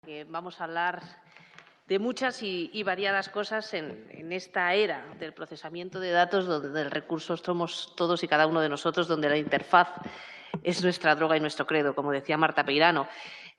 Que vamos a hablar de muchas y variadas cosas en esta era del procesamiento de datos, donde el recurso somos todos y cada uno de nosotros, donde la interfaz es nuestra droga y nuestro credo, como decía Marta Peirano.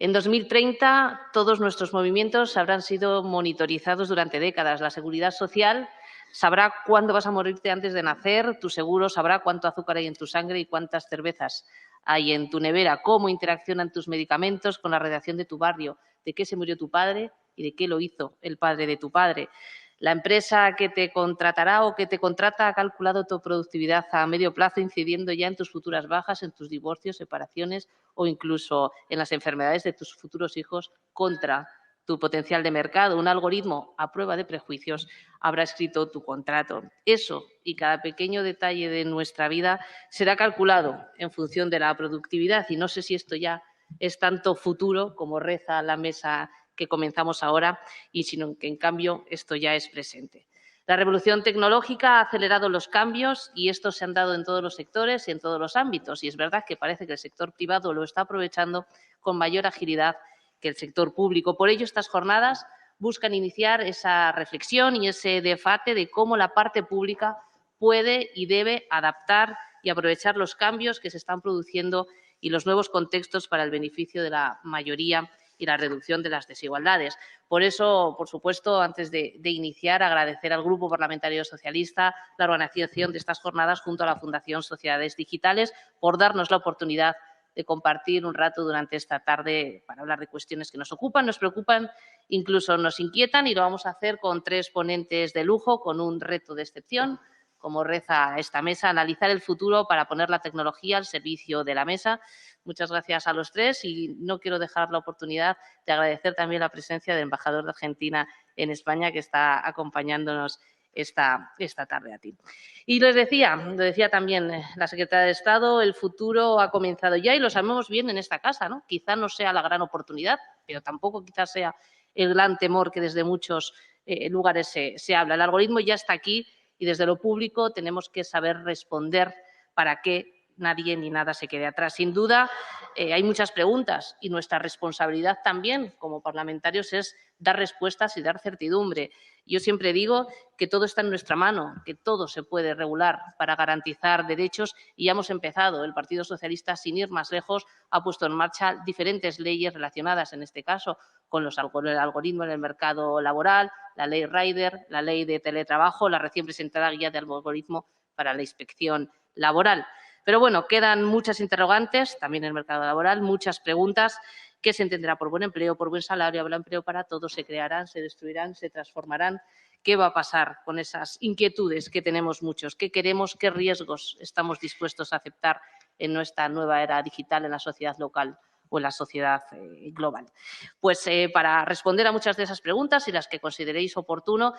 En 2030, todos nuestros movimientos habrán sido monitorizados durante décadas. La seguridad social sabrá cuándo vas a morirte antes de nacer, tu seguro sabrá cuánto azúcar hay en tu sangre y cuántas cervezas hay en tu nevera, cómo interaccionan tus medicamentos con la radiación de tu barrio, de qué se murió tu padre y de qué lo hizo el padre de tu padre. La empresa que te contratará o que te contrata ha calculado tu productividad a medio plazo, incidiendo ya en tus futuras bajas, en tus divorcios, separaciones o incluso en las enfermedades de tus futuros hijos contra tu potencial de mercado. Un algoritmo a prueba de prejuicios habrá escrito tu contrato. Eso y cada pequeño detalle de nuestra vida será calculado en función de la productividad. Y no sé si esto ya es tanto futuro como reza la mesa que comenzamos ahora, y sino que, en cambio, esto ya es presente. La revolución tecnológica ha acelerado los cambios y estos se han dado en todos los sectores y en todos los ámbitos. Y es verdad que parece que el sector privado lo está aprovechando con mayor agilidad que el sector público. Por ello, estas jornadas buscan iniciar esa reflexión y ese debate de cómo la parte pública puede y debe adaptar y aprovechar los cambios que se están produciendo y los nuevos contextos para el beneficio de la mayoría y la reducción de las desigualdades. Por eso, por supuesto, antes de iniciar, agradecer al Grupo Parlamentario Socialista la organización de estas jornadas junto a la Fundación Sociedades Digitales por darnos la oportunidad de compartir un rato durante esta tarde para hablar de cuestiones que nos ocupan, nos preocupan, incluso nos inquietan, y lo vamos a hacer con 3 ponentes de lujo, con un reto de excepción, como reza esta mesa, analizar el futuro para poner la tecnología al servicio de la mesa. Muchas gracias a los 3 y no quiero dejar la oportunidad de agradecer también la presencia del embajador de Argentina en España, que está acompañándonos esta tarde a ti. Y lo decía también la secretaria de Estado, el futuro ha comenzado ya y lo sabemos bien en esta casa, ¿no? Quizá no sea la gran oportunidad, pero tampoco quizás sea el gran temor que desde muchos lugares se habla. El algoritmo ya está aquí y desde lo público tenemos que saber responder para que nadie ni nada se quede atrás. Sin duda, hay muchas preguntas y nuestra responsabilidad también como parlamentarios es dar respuestas y dar certidumbre. Yo siempre digo que todo está en nuestra mano, que todo se puede regular para garantizar derechos y ya hemos empezado. El Partido Socialista, sin ir más lejos, ha puesto en marcha diferentes leyes relacionadas, en este caso, con el algoritmo en el mercado laboral, la ley Rider, la ley de teletrabajo, la recién presentada guía de algoritmo para la inspección laboral. Pero bueno, quedan muchas interrogantes, también en el mercado laboral, muchas preguntas. ¿Qué se entenderá por buen empleo, por buen salario? ¿Habrá empleo para todos? ¿Se crearán, se destruirán, se transformarán? ¿Qué va a pasar con esas inquietudes que tenemos muchos? ¿Qué queremos? ¿Qué riesgos estamos dispuestos a aceptar en nuestra nueva era digital, en la sociedad local o en la sociedad global? Pues para responder a muchas de esas preguntas y las que consideréis oportuno,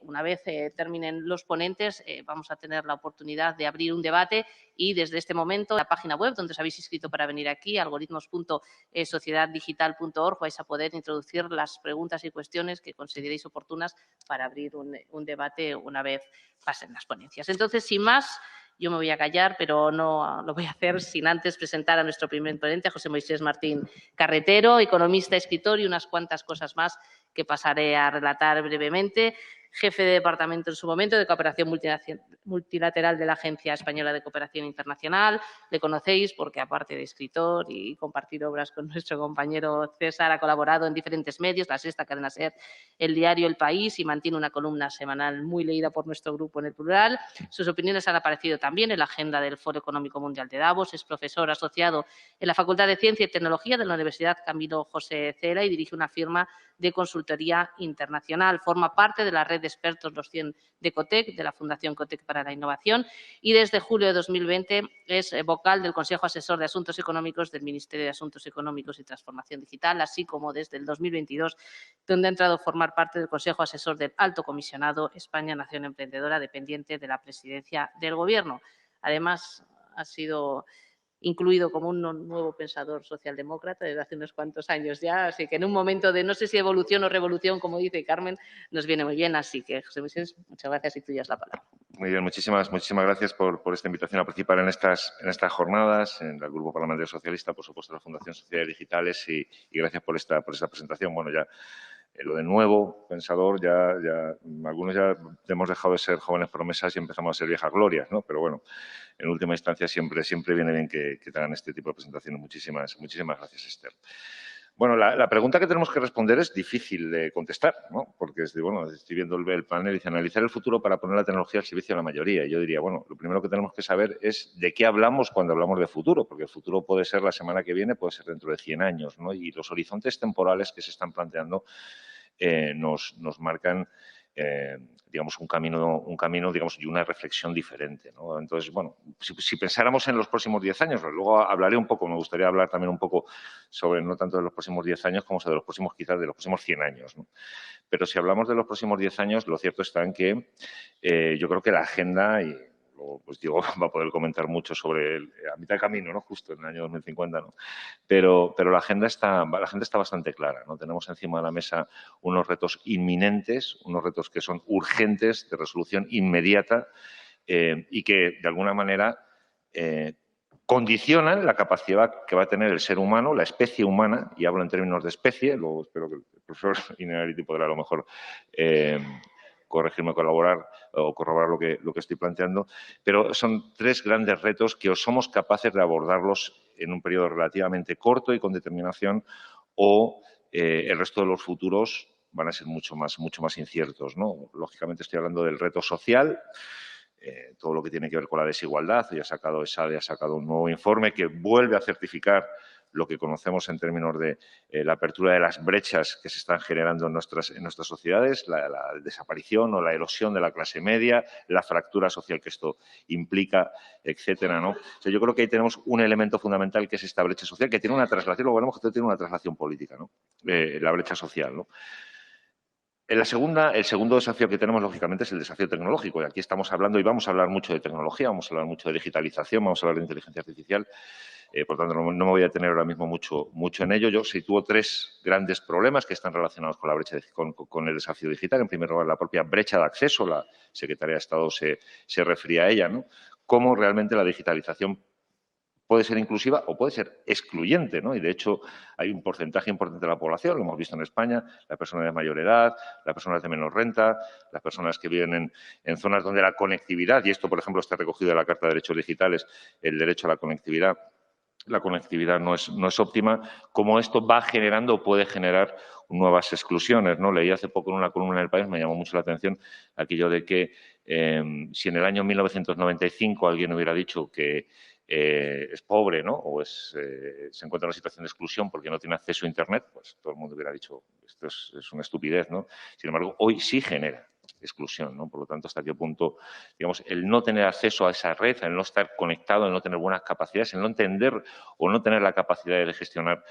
una vez terminen los ponentes, vamos a tener la oportunidad de abrir un debate y desde este momento, la página web donde os habéis inscrito para venir aquí, algoritmos.sociedaddigital.org, vais a poder introducir las preguntas y cuestiones que consideréis oportunas para abrir un debate una vez pasen las ponencias. Entonces, sin más, yo me voy a callar, pero no lo voy a hacer sin antes presentar a nuestro primer ponente, a José Moisés Martín Carretero, economista, escritor y unas cuantas cosas más que pasaré a relatar brevemente. Jefe de departamento en su momento de cooperación multilateral de la Agencia Española de Cooperación Internacional. Le conocéis porque, aparte de escritor y compartir obras con nuestro compañero César, ha colaborado en diferentes medios, La Sexta, Cadena SER, el diario El País, y mantiene una columna semanal muy leída por nuestro grupo en El Plural. Sus opiniones han aparecido también en la agenda del Foro Económico Mundial de Davos. Es profesor asociado en la Facultad de Ciencia y Tecnología de la Universidad Camilo José Cela y dirige una firma de consultoría internacional. Forma parte de la red de expertos Los 100 de COTEC, de la Fundación COTEC para la Innovación, y desde julio de 2020 es vocal del Consejo Asesor de Asuntos Económicos del Ministerio de Asuntos Económicos y Transformación Digital, así como desde el 2022, donde ha entrado a formar parte del Consejo Asesor del Alto Comisionado España Nación Emprendedora, dependiente de la Presidencia del Gobierno. Además, ha sido incluido como un nuevo pensador socialdemócrata desde hace unos cuantos años ya, así que en un momento de no sé si evolución o revolución, como dice Carmen, nos viene muy bien. Así que, José Vicente, muchas gracias y tuya es la palabra. Muy bien, muchísimas gracias por esta invitación a participar en estas jornadas, en el Grupo Parlamentario Socialista, por supuesto, la Fundación Sociedades Digitales y gracias por esta presentación. Bueno, ya lo de nuevo pensador, algunos ya hemos dejado de ser jóvenes promesas y empezamos a ser viejas glorias, ¿no? Pero bueno, en última instancia siempre viene bien que te hagan este tipo de presentaciones. Muchísimas gracias, Esther. Bueno, la pregunta que tenemos que responder es difícil de contestar, ¿no? Porque estoy viendo el panel y dice analizar el futuro para poner la tecnología al servicio de la mayoría. Y yo diría, bueno, lo primero que tenemos que saber es de qué hablamos cuando hablamos de futuro, porque el futuro puede ser la semana que viene, puede ser dentro de 100 años, ¿no? Y los horizontes temporales que se están planteando nos marcan digamos, un camino digamos, y una reflexión diferente, ¿no? Entonces, bueno, si pensáramos en los próximos 10 años, luego hablaré un poco, me gustaría hablar también un poco sobre no tanto de los próximos 10 años como de los próximos, quizás de los próximos 100 años, ¿no? Pero si hablamos de los próximos 10 años, lo cierto está en que yo creo que la agenda, y luego pues Diego va a poder comentar mucho sobre a mitad de camino, ¿no? Justo en el año 2050, ¿no? Pero la agenda está bastante clara, ¿no? Tenemos encima de la mesa unos retos inminentes, unos retos que son urgentes, de resolución inmediata y que, de alguna manera, condicionan la capacidad que va a tener el ser humano, la especie humana, y hablo en términos de especie, luego espero que el profesor Innerarity podrá a lo mejor corregirme, colaborar o corroborar lo que estoy planteando, pero son tres grandes retos que o somos capaces de abordarlos en un periodo relativamente corto y con determinación, o el resto de los futuros van a ser mucho más inciertos, ¿no? Lógicamente estoy hablando del reto social, todo lo que tiene que ver con la desigualdad. Hoy ESADE ha sacado un nuevo informe que vuelve a certificar lo que conocemos en términos de la apertura de las brechas que se están generando en nuestras sociedades, la desaparición o la erosión de la clase media, la fractura social que esto implica, etcétera, ¿no? O sea, yo creo que ahí tenemos un elemento fundamental que es esta brecha social, que tiene una traslación, luego veremos que tiene una traslación política, ¿no? La brecha social, ¿no? El segundo desafío que tenemos, lógicamente, es el desafío tecnológico. Y aquí estamos hablando, y vamos a hablar mucho de tecnología, vamos a hablar mucho de digitalización, vamos a hablar de inteligencia artificial. Por tanto, no me voy a detener ahora mismo mucho en ello. Yo sitúo tres grandes problemas que están relacionados con la brecha, con el desafío digital. En primer lugar, la propia brecha de acceso. La Secretaría de Estado se refería a ella, ¿no? Cómo realmente la digitalización puede ser inclusiva o puede ser excluyente, ¿no? Y, de hecho, hay un porcentaje importante de la población, lo hemos visto en España, las personas de mayor edad, las personas de menor renta, las personas que viven en zonas donde la conectividad, y esto, por ejemplo, está recogido en la Carta de Derechos Digitales, el derecho a la conectividad no es óptima, cómo esto va generando o puede generar nuevas exclusiones, ¿no? Leí hace poco en una columna en El País, me llamó mucho la atención aquello de que si en el año 1995 alguien hubiera dicho que es pobre, ¿no? O se encuentra en una situación de exclusión porque no tiene acceso a Internet, pues todo el mundo hubiera dicho esto es una estupidez, ¿no? Sin embargo, hoy sí genera exclusión, ¿no? Por lo tanto, hasta qué punto, digamos, el no tener acceso a esa red, el no estar conectado, el no tener buenas capacidades, el no entender o no tener la capacidad de gestionarse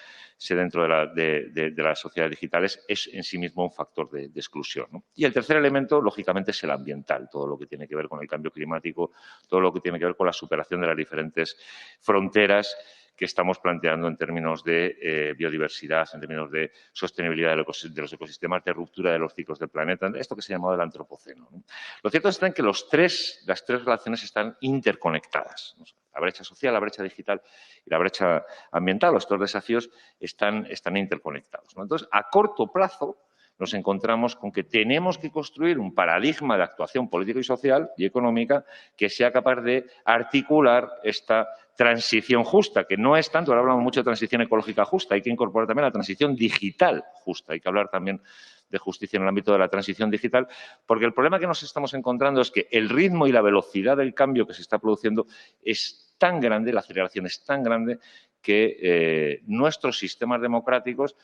dentro de las sociedades digitales es en sí mismo un factor de exclusión, ¿no? Y el tercer elemento, lógicamente, es el ambiental, todo lo que tiene que ver con el cambio climático, todo lo que tiene que ver con la superación de las diferentes fronteras que estamos planteando en términos de biodiversidad, en términos de sostenibilidad de los ecosistemas, de ruptura de los ciclos del planeta, esto que se ha llamado el antropoceno, ¿no? Lo cierto está en que las tres relaciones están interconectadas, ¿no? La brecha social, la brecha digital y la brecha ambiental, los tres desafíos están interconectados, ¿no? Entonces, a corto plazo, nos encontramos con que tenemos que construir un paradigma de actuación política y social y económica que sea capaz de articular esta transición justa, que no es tanto, ahora hablamos mucho de transición ecológica justa, hay que incorporar también la transición digital justa, hay que hablar también de justicia en el ámbito de la transición digital, porque el problema que nos estamos encontrando es que el ritmo y la velocidad del cambio que se está produciendo es tan grande, la aceleración es tan grande que nuestros sistemas democráticos,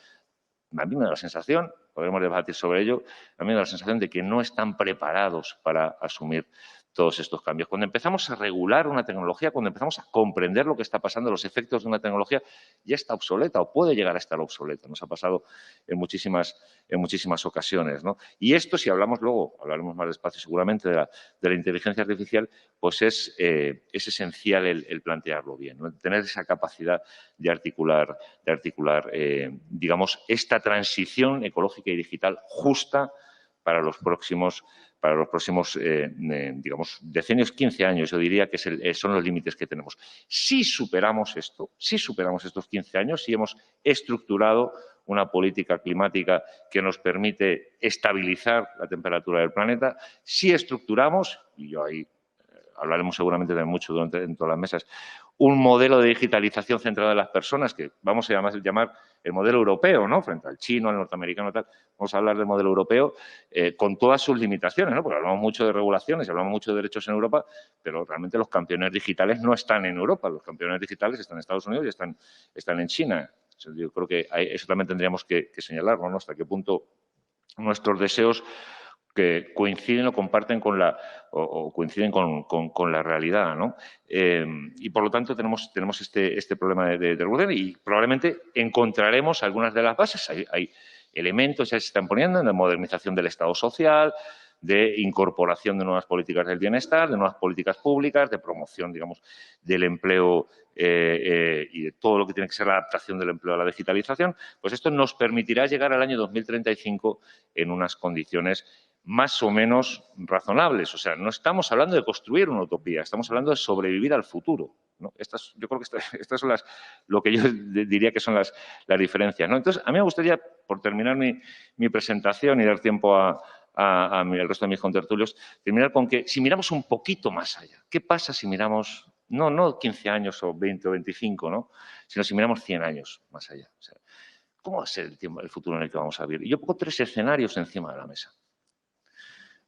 a mí me da la sensación, podremos debatir sobre ello, a mí me da la sensación de que no están preparados para asumir todos estos cambios. Cuando empezamos a regular una tecnología, cuando empezamos a comprender lo que está pasando, los efectos de una tecnología, ya está obsoleta o puede llegar a estar obsoleta. Nos ha pasado en muchísimas ocasiones, ¿no? Y esto, si hablamos luego, hablaremos más despacio seguramente de la inteligencia artificial, pues es esencial el plantearlo bien, ¿no? Tener esa capacidad de articular digamos, esta transición ecológica y digital justa para los próximos digamos, decenios, 15 años, yo diría que son los límites que tenemos. Si superamos estos 15 años, si hemos estructurado una política climática que nos permite estabilizar la temperatura del planeta, si estructuramos, y yo ahí hablaremos seguramente de mucho en todas las mesas, un modelo de digitalización centrado en las personas, que vamos a llamar el modelo europeo, ¿no? Frente al chino, al norteamericano, tal. Vamos a hablar del modelo europeo con todas sus limitaciones, ¿no? Porque hablamos mucho de regulaciones, hablamos mucho de derechos en Europa, pero realmente los campeones digitales no están en Europa. Los campeones digitales están en Estados Unidos y están en China. Yo creo que eso también tendríamos que señalarlo, ¿no? Hasta qué punto nuestros deseos que coinciden o comparten coinciden con la realidad, ¿no? Y por lo tanto tenemos este problema de regulación y probablemente encontraremos algunas de las bases. Hay elementos que se están poniendo en la modernización del Estado social, de incorporación de nuevas políticas del bienestar, de nuevas políticas públicas, de promoción, digamos, del empleo y de todo lo que tiene que ser la adaptación del empleo a la digitalización. Pues esto nos permitirá llegar al año 2035 en unas condiciones más o menos razonables. O sea, no estamos hablando de construir una utopía, estamos hablando de sobrevivir al futuro, ¿no? Yo creo que estas son lo que yo diría que son las diferencias, ¿no? Entonces, a mí me gustaría, por terminar mi presentación y dar tiempo al resto de mis contertulios, terminar con que si miramos un poquito más allá, ¿qué pasa si miramos, no 15 años o 20 o 25, ¿no? Sino si miramos 100 años más allá? O sea, ¿cómo va a ser el futuro en el que vamos a vivir? Y yo pongo 3 escenarios encima de la mesa.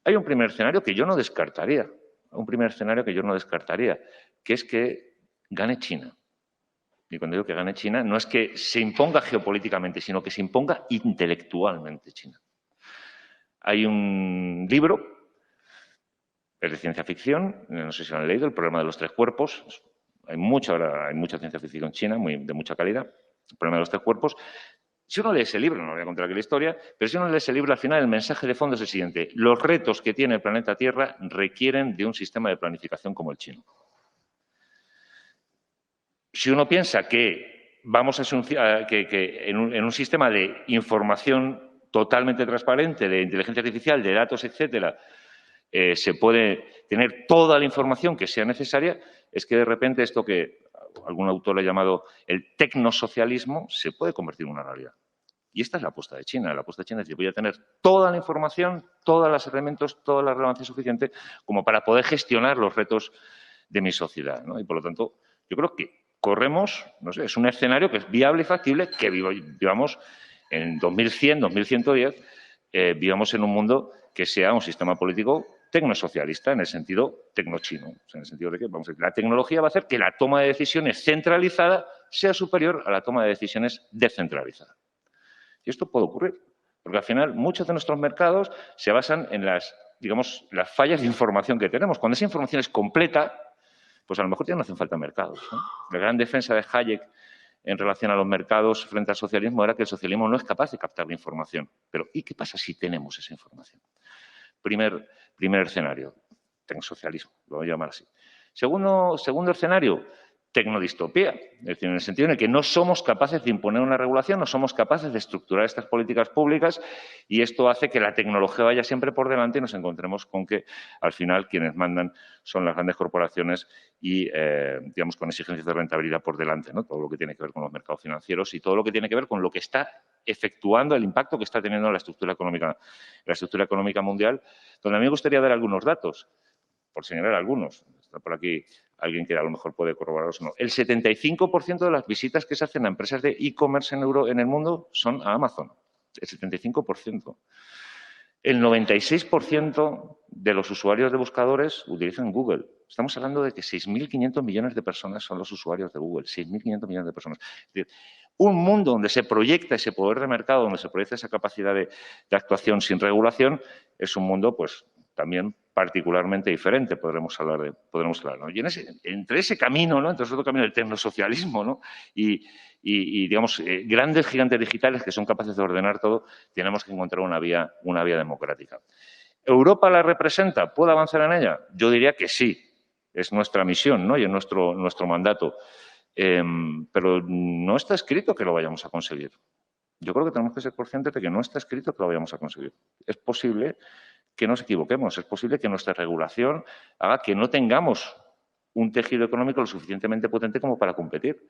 Hay un primer escenario que yo no descartaría, que es que gane China. Y cuando digo que gane China, no es que se imponga geopolíticamente, sino que se imponga intelectualmente China. Hay un libro, es de ciencia ficción, no sé si lo han leído, El problema de los 3 cuerpos. Hay mucha ciencia ficción china, de mucha calidad. El problema de los 3 cuerpos. Si uno lee ese libro, no voy a contar aquí la historia, pero si uno lee ese libro, al final el mensaje de fondo es el siguiente. Los retos que tiene el planeta Tierra requieren de un sistema de planificación como el chino. Si uno piensa que vamos que en un sistema de información totalmente transparente, de inteligencia artificial, de datos, etcétera, se puede tener toda la información que sea necesaria, es que de repente esto que algún autor ha llamado el tecnosocialismo se puede convertir en una realidad. Y esta es la apuesta de China. La apuesta de China es que voy a tener toda la información, todos los elementos, toda la relevancia suficiente como para poder gestionar los retos de mi sociedad, ¿no? Y por lo tanto, yo creo que corremos, no sé, es un escenario que es viable y factible que vivamos en 2100, 2110, vivamos en un mundo que sea un sistema político tecnosocialista en el sentido tecnochino. O sea, en el sentido de que la tecnología va a hacer que la toma de decisiones centralizada sea superior a la toma de decisiones descentralizada. Y esto puede ocurrir, porque al final muchos de nuestros mercados se basan en las fallas de información que tenemos. Cuando esa información es completa, pues a lo mejor ya no hacen falta mercados, ¿no? La gran defensa de Hayek en relación a los mercados frente al socialismo era que el socialismo no es capaz de captar la información. Pero ¿y qué pasa si tenemos esa información? Primer escenario, tecnosocialismo, lo voy a llamar así. Segundo escenario, tecnodistopía, es decir, en el sentido en el que no somos capaces de imponer una regulación, no somos capaces de estructurar estas políticas públicas y esto hace que la tecnología vaya siempre por delante y nos encontremos con que al final quienes mandan son las grandes corporaciones y, digamos, con exigencias de rentabilidad por delante, ¿no? Todo lo que tiene que ver con los mercados financieros y todo lo que tiene que ver con lo que está efectuando, el impacto que está teniendo la estructura económica mundial, donde a mí me gustaría dar algunos datos, por señalar algunos. Está por aquí alguien que a lo mejor puede corroborarlos o no. El 75% de las visitas que se hacen a empresas de e-commerce en el mundo son a Amazon. El 75%. El 96% de los usuarios de buscadores utilizan Google. Estamos hablando de que 6.500 millones de personas son los usuarios de Google. 6.500 millones de personas. Es decir, un mundo donde se proyecta ese poder de mercado, donde se proyecta esa capacidad de actuación sin regulación, es un mundo, pues, también particularmente diferente, podremos hablar, ¿no? Y entre ese camino, ¿no? Entre ese otro camino del tecnosocialismo, ¿no? y digamos, grandes gigantes digitales que son capaces de ordenar todo, tenemos que encontrar una vía democrática. ¿Europa la representa? ¿Puede avanzar en ella? Yo diría que sí. Es nuestra misión, ¿no? Y es nuestro mandato. Pero no está escrito que lo vayamos a conseguir. Yo creo que tenemos que ser conscientes de que no está escrito que lo vayamos a conseguir. Es posible que nos equivoquemos, es posible que nuestra regulación haga que no tengamos un tejido económico lo suficientemente potente como para competir.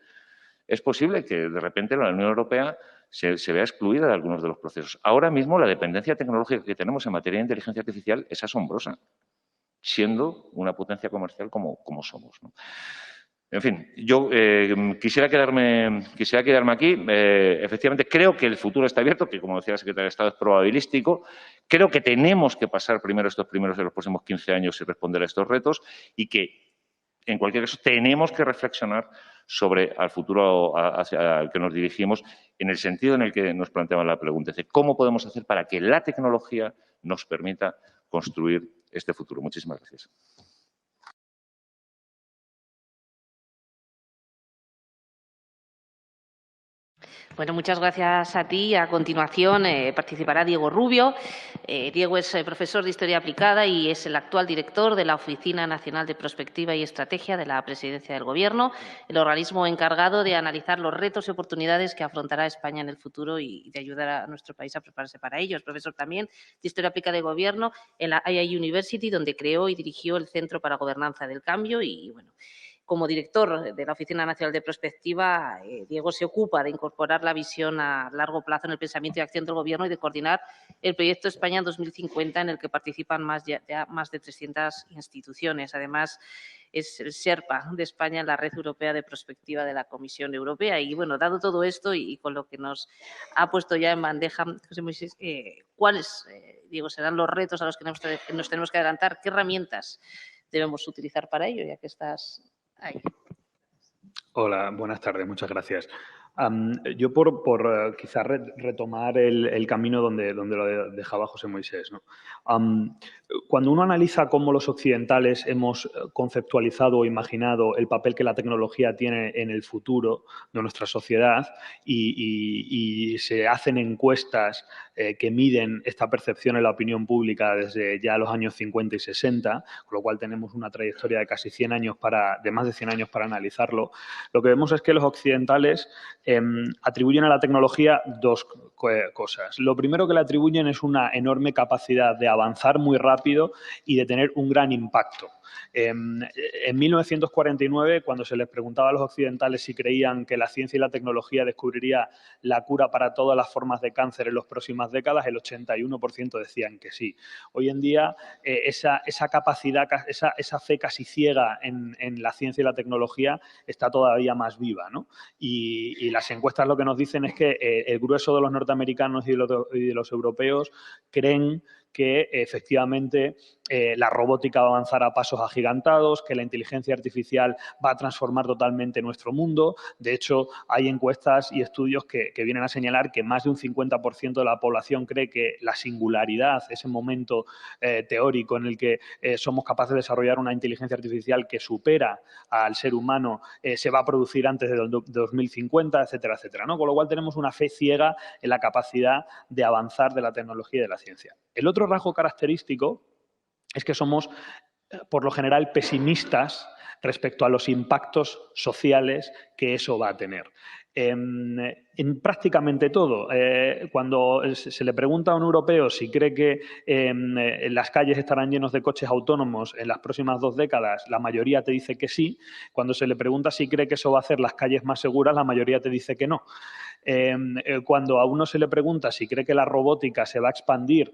Es posible que de repente la Unión Europea se vea excluida de algunos de los procesos. Ahora mismo la dependencia tecnológica que tenemos en materia de inteligencia artificial es asombrosa, siendo una potencia comercial como somos, ¿no? En fin, yo quisiera quedarme aquí. Efectivamente, creo que el futuro está abierto, que, como decía la secretaria de Estado, es probabilístico. Creo que tenemos que pasar primero estos primeros de los próximos 15 años y responder a estos retos y que, en cualquier caso, tenemos que reflexionar sobre el futuro hacia el que nos dirigimos en el sentido en el que nos planteaban la pregunta. Es decir, ¿cómo podemos hacer para que la tecnología nos permita construir este futuro? Muchísimas gracias. Bueno, muchas gracias a ti. A continuación participará Diego Rubio. Diego es profesor de Historia Aplicada y es el actual director de la Oficina Nacional de Prospectiva y Estrategia de la Presidencia del Gobierno, el organismo encargado de analizar los retos y oportunidades que afrontará España en el futuro y de ayudar a nuestro país a prepararse para ello. Es profesor también de Historia Aplicada de Gobierno en la II University, donde creó y dirigió el Centro para Gobernanza del Cambio y, bueno, como director de la Oficina Nacional de Prospectiva, Diego se ocupa de incorporar la visión a largo plazo en el pensamiento y acción del Gobierno y de coordinar el proyecto España 2050, en el que participan más de 300 instituciones. Además, es el Sherpa de España en la Red Europea de Prospectiva de la Comisión Europea. Y, bueno, dado todo esto y con lo que nos ha puesto ya en bandeja José Moisés, ¿cuáles, Diego, serán los retos a los que nos tenemos que adelantar? ¿Qué herramientas debemos utilizar para ello, ya que estás ahí? Hola, buenas tardes, muchas gracias. Yo por quizás retomar el camino donde lo dejaba José Moisés, ¿no? Cuando uno analiza cómo los occidentales hemos conceptualizado o imaginado el papel que la tecnología tiene en el futuro de nuestra sociedad y se hacen encuestas que miden esta percepción en la opinión pública desde ya los años 50 y 60, con lo cual tenemos una trayectoria de casi 100 años de más de 100 años para analizarlo, lo que vemos es que los occidentales atribuyen a la tecnología dos cosas. Lo primero que le atribuyen es una enorme capacidad de avanzar muy rápido y de tener un gran impacto. En 1949, cuando se les preguntaba a los occidentales si creían que la ciencia y la tecnología descubriría la cura para todas las formas de cáncer en las próximas décadas, el 81% decían que sí. Hoy en día, esa capacidad, esa fe casi ciega en la ciencia y la tecnología está todavía más viva, ¿no? Y las encuestas lo que nos dicen es que el grueso de los norteamericanos y de los europeos creen que efectivamente la robótica va a avanzar a pasos agigantados, que la inteligencia artificial va a transformar totalmente nuestro mundo. De hecho, hay encuestas y estudios que vienen a señalar que más de un 50% de la población cree que la singularidad, ese momento teórico en el que somos capaces de desarrollar una inteligencia artificial que supera al ser humano, se va a producir antes de 2050, etcétera, etcétera, ¿no? Con lo cual tenemos una fe ciega en la capacidad de avanzar de la tecnología y de la ciencia. El otro rasgo característico es que somos, por lo general, pesimistas respecto a los impactos sociales que eso va a tener. En prácticamente todo. Cuando se le pregunta a un europeo si cree que las calles estarán llenos de coches autónomos en las próximas 2 décadas, la mayoría te dice que sí. Cuando se le pregunta si cree que eso va a hacer las calles más seguras, la mayoría te dice que no. Cuando a uno se le pregunta si cree que la robótica se va a expandir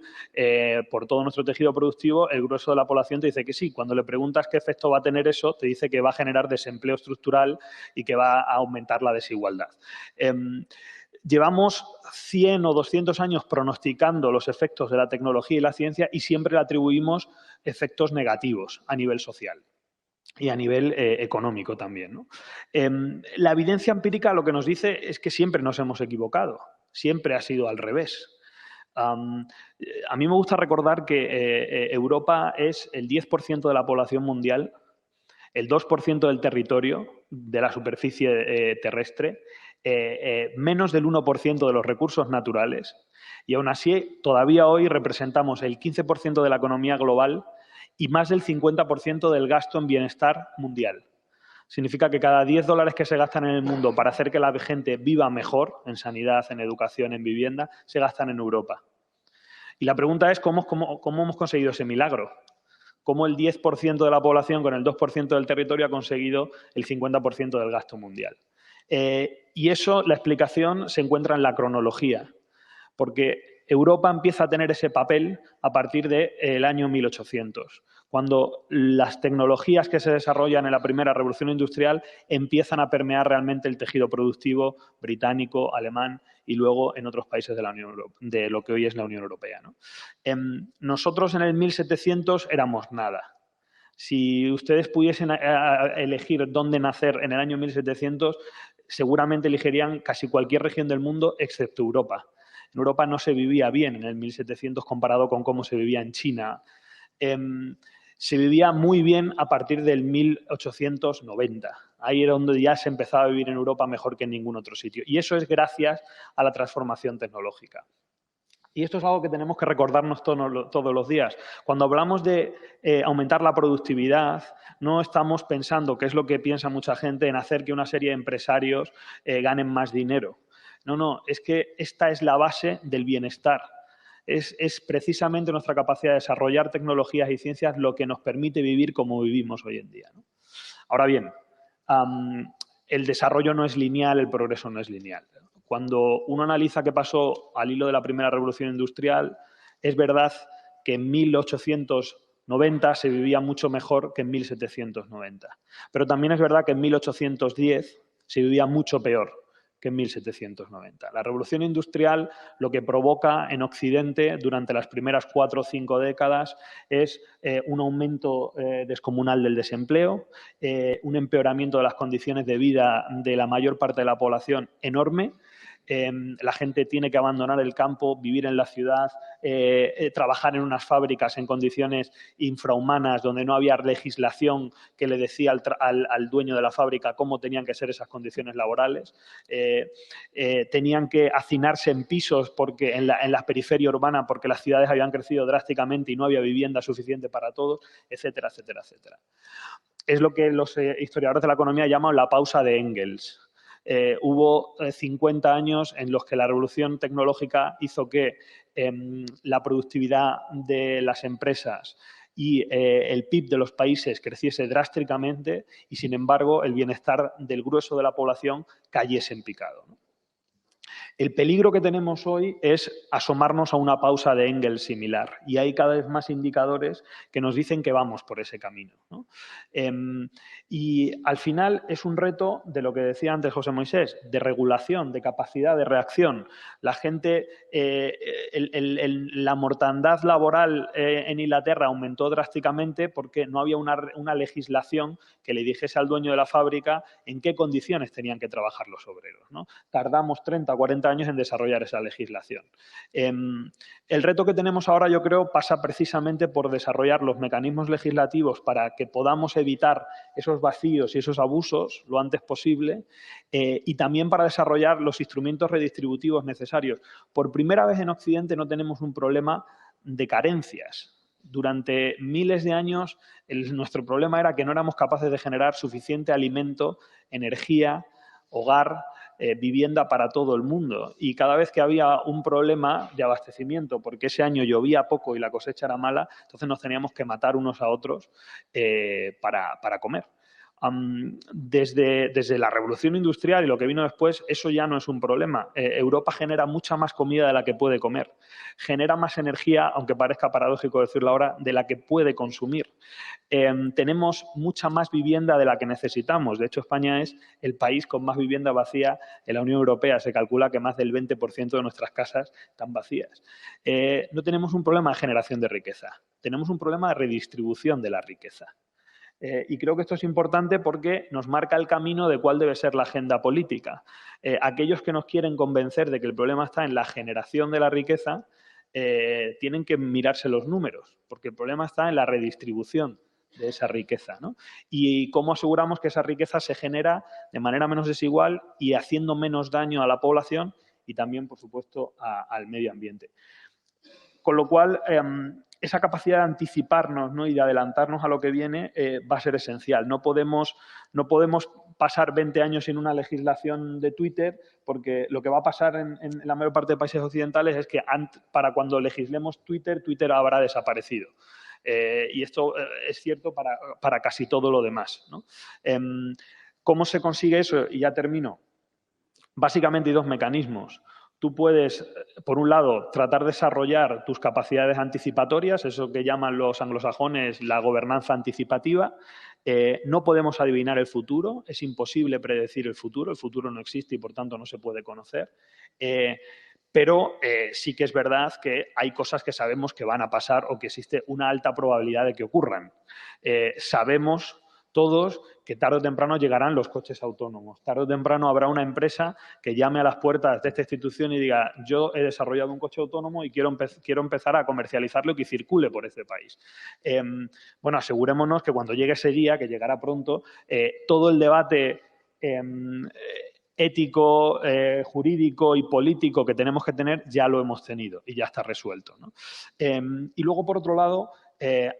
por todo nuestro tejido productivo, el grueso de la población te dice que sí. Cuando le preguntas qué efecto va a tener eso, te dice que va a generar desempleo estructural y que va a aumentar la desigualdad. Llevamos 100 o 200 años pronosticando los efectos de la tecnología y la ciencia y siempre le atribuimos efectos negativos a nivel social y a nivel económico también, ¿no? La evidencia empírica lo que nos dice es que siempre nos hemos equivocado, siempre ha sido al revés. A mí me gusta recordar que Europa es el 10% de la población mundial, el 2% del territorio, de la superficie terrestre, menos del 1% de los recursos naturales, y aún así todavía hoy representamos el 15% de la economía global y más del 50% del gasto en bienestar mundial. Significa que cada $10 que se gastan en el mundo para hacer que la gente viva mejor, en sanidad, en educación, en vivienda, se gastan en Europa. Y la pregunta es cómo hemos conseguido ese milagro. Cómo el 10% de la población con el 2% del territorio ha conseguido el 50% del gasto mundial. Y eso, la explicación se encuentra en la cronología, porque Europa empieza a tener ese papel a partir del año 1800, cuando las tecnologías que se desarrollan en la primera revolución industrial empiezan a permear realmente el tejido productivo británico, alemán y luego en otros países de la Unión Europea, de lo que hoy es la Unión Europea, ¿no? Nosotros en el 1700 éramos nada. Si ustedes pudiesen elegir dónde nacer en el año 1700, seguramente elegirían casi cualquier región del mundo excepto Europa. En Europa no se vivía bien en el 1700 comparado con cómo se vivía en China. Se vivía muy bien a partir del 1890. Ahí era donde ya se empezaba a vivir en Europa mejor que en ningún otro sitio. Y eso es gracias a la transformación tecnológica. Y esto es algo que tenemos que recordarnos todos los días. Cuando hablamos de aumentar la productividad, no estamos pensando, que es lo que piensa mucha gente, en hacer que una serie de empresarios ganen más dinero. No, es que esta es la base del bienestar. Es precisamente nuestra capacidad de desarrollar tecnologías y ciencias lo que nos permite vivir como vivimos hoy en día, ¿no? Ahora bien, el desarrollo no es lineal, el progreso no es lineal. Cuando uno analiza qué pasó al hilo de la primera revolución industrial, es verdad que en 1890 se vivía mucho mejor que en 1790. Pero también es verdad que en 1810 se vivía mucho peor que en 1790. La revolución industrial lo que provoca en Occidente durante las primeras 4 o 5 décadas es un aumento descomunal del desempleo, un empeoramiento de las condiciones de vida de la mayor parte de la población enorme. La gente tiene que abandonar el campo, vivir en la ciudad, trabajar en unas fábricas en condiciones infrahumanas donde no había legislación que le decía al dueño de la fábrica cómo tenían que ser esas condiciones laborales. Tenían que hacinarse en pisos porque en la periferia urbana porque las ciudades habían crecido drásticamente y no había vivienda suficiente para todos, etcétera, etcétera, etcétera. Es lo que los historiadores de la economía llaman la pausa de Engels. Hubo 50 años en los que la revolución tecnológica hizo que la productividad de las empresas y el PIB de los países creciese drásticamente y, sin embargo, el bienestar del grueso de la población cayese en picado, ¿no? El peligro que tenemos hoy es asomarnos a una pausa de Engels similar y hay cada vez más indicadores que nos dicen que vamos por ese camino, ¿no? Y al final es un reto de lo que decía antes José Moisés, de regulación, de capacidad de reacción. La gente, la mortandad laboral en Inglaterra aumentó drásticamente porque no había una legislación que le dijese al dueño de la fábrica en qué condiciones tenían que trabajar los obreros, ¿no? Tardamos 30 o 40 años en desarrollar esa legislación. El reto que tenemos ahora, yo creo, pasa precisamente por desarrollar los mecanismos legislativos para que podamos evitar esos vacíos y esos abusos lo antes posible y también para desarrollar los instrumentos redistributivos necesarios. Por primera vez en Occidente no tenemos un problema de carencias. Durante miles de años nuestro problema era que no éramos capaces de generar suficiente alimento, energía, hogar, vivienda para todo el mundo. Y cada vez que había un problema de abastecimiento, porque ese año llovía poco y la cosecha era mala, entonces nos teníamos que matar unos a otros para comer. Desde la revolución industrial y lo que vino después, eso ya no es un problema. Europa genera mucha más comida de la que puede comer. Genera más energía, aunque parezca paradójico decirlo ahora, de la que puede consumir. Tenemos mucha más vivienda de la que necesitamos. De hecho, España es el país con más vivienda vacía en la Unión Europea. Se calcula que más del 20% de nuestras casas están vacías. No tenemos un problema de generación de riqueza. Tenemos un problema de redistribución de la riqueza. Y creo que esto es importante porque nos marca el camino de cuál debe ser la agenda política. Aquellos que nos quieren convencer de que el problema está en la generación de la riqueza tienen que mirarse los números, porque el problema está en la redistribución de esa riqueza, ¿no? Y cómo aseguramos que esa riqueza se genera de manera menos desigual y haciendo menos daño a la población y también, por supuesto, al medio ambiente. Con lo cual, esa capacidad de anticiparnos, ¿no?, y de adelantarnos a lo que viene va a ser esencial. No podemos pasar 20 años sin una legislación de Twitter, porque lo que va a pasar en la mayor parte de países occidentales es que para cuando legislemos Twitter, Twitter habrá desaparecido. Y esto es cierto para casi todo lo demás, ¿no? ¿Cómo se consigue eso? Y ya termino. Básicamente hay dos mecanismos. Tú puedes, por un lado, tratar de desarrollar tus capacidades anticipatorias, eso que llaman los anglosajones la gobernanza anticipativa. No podemos adivinar el futuro, es imposible predecir el futuro no existe y, por tanto, no se puede conocer. Pero sí que es verdad que hay cosas que sabemos que van a pasar o que existe una alta probabilidad de que ocurran. Sabemos todos que tarde o temprano llegarán los coches autónomos. Tarde o temprano habrá una empresa que llame a las puertas de esta institución y diga: yo he desarrollado un coche autónomo y quiero empezar a comercializarlo y que circule por este país. Bueno, asegurémonos que cuando llegue ese día, que llegará pronto, todo el debate ético, jurídico y político que tenemos que tener ya lo hemos tenido y ya está resuelto, ¿no? Y luego, por otro lado,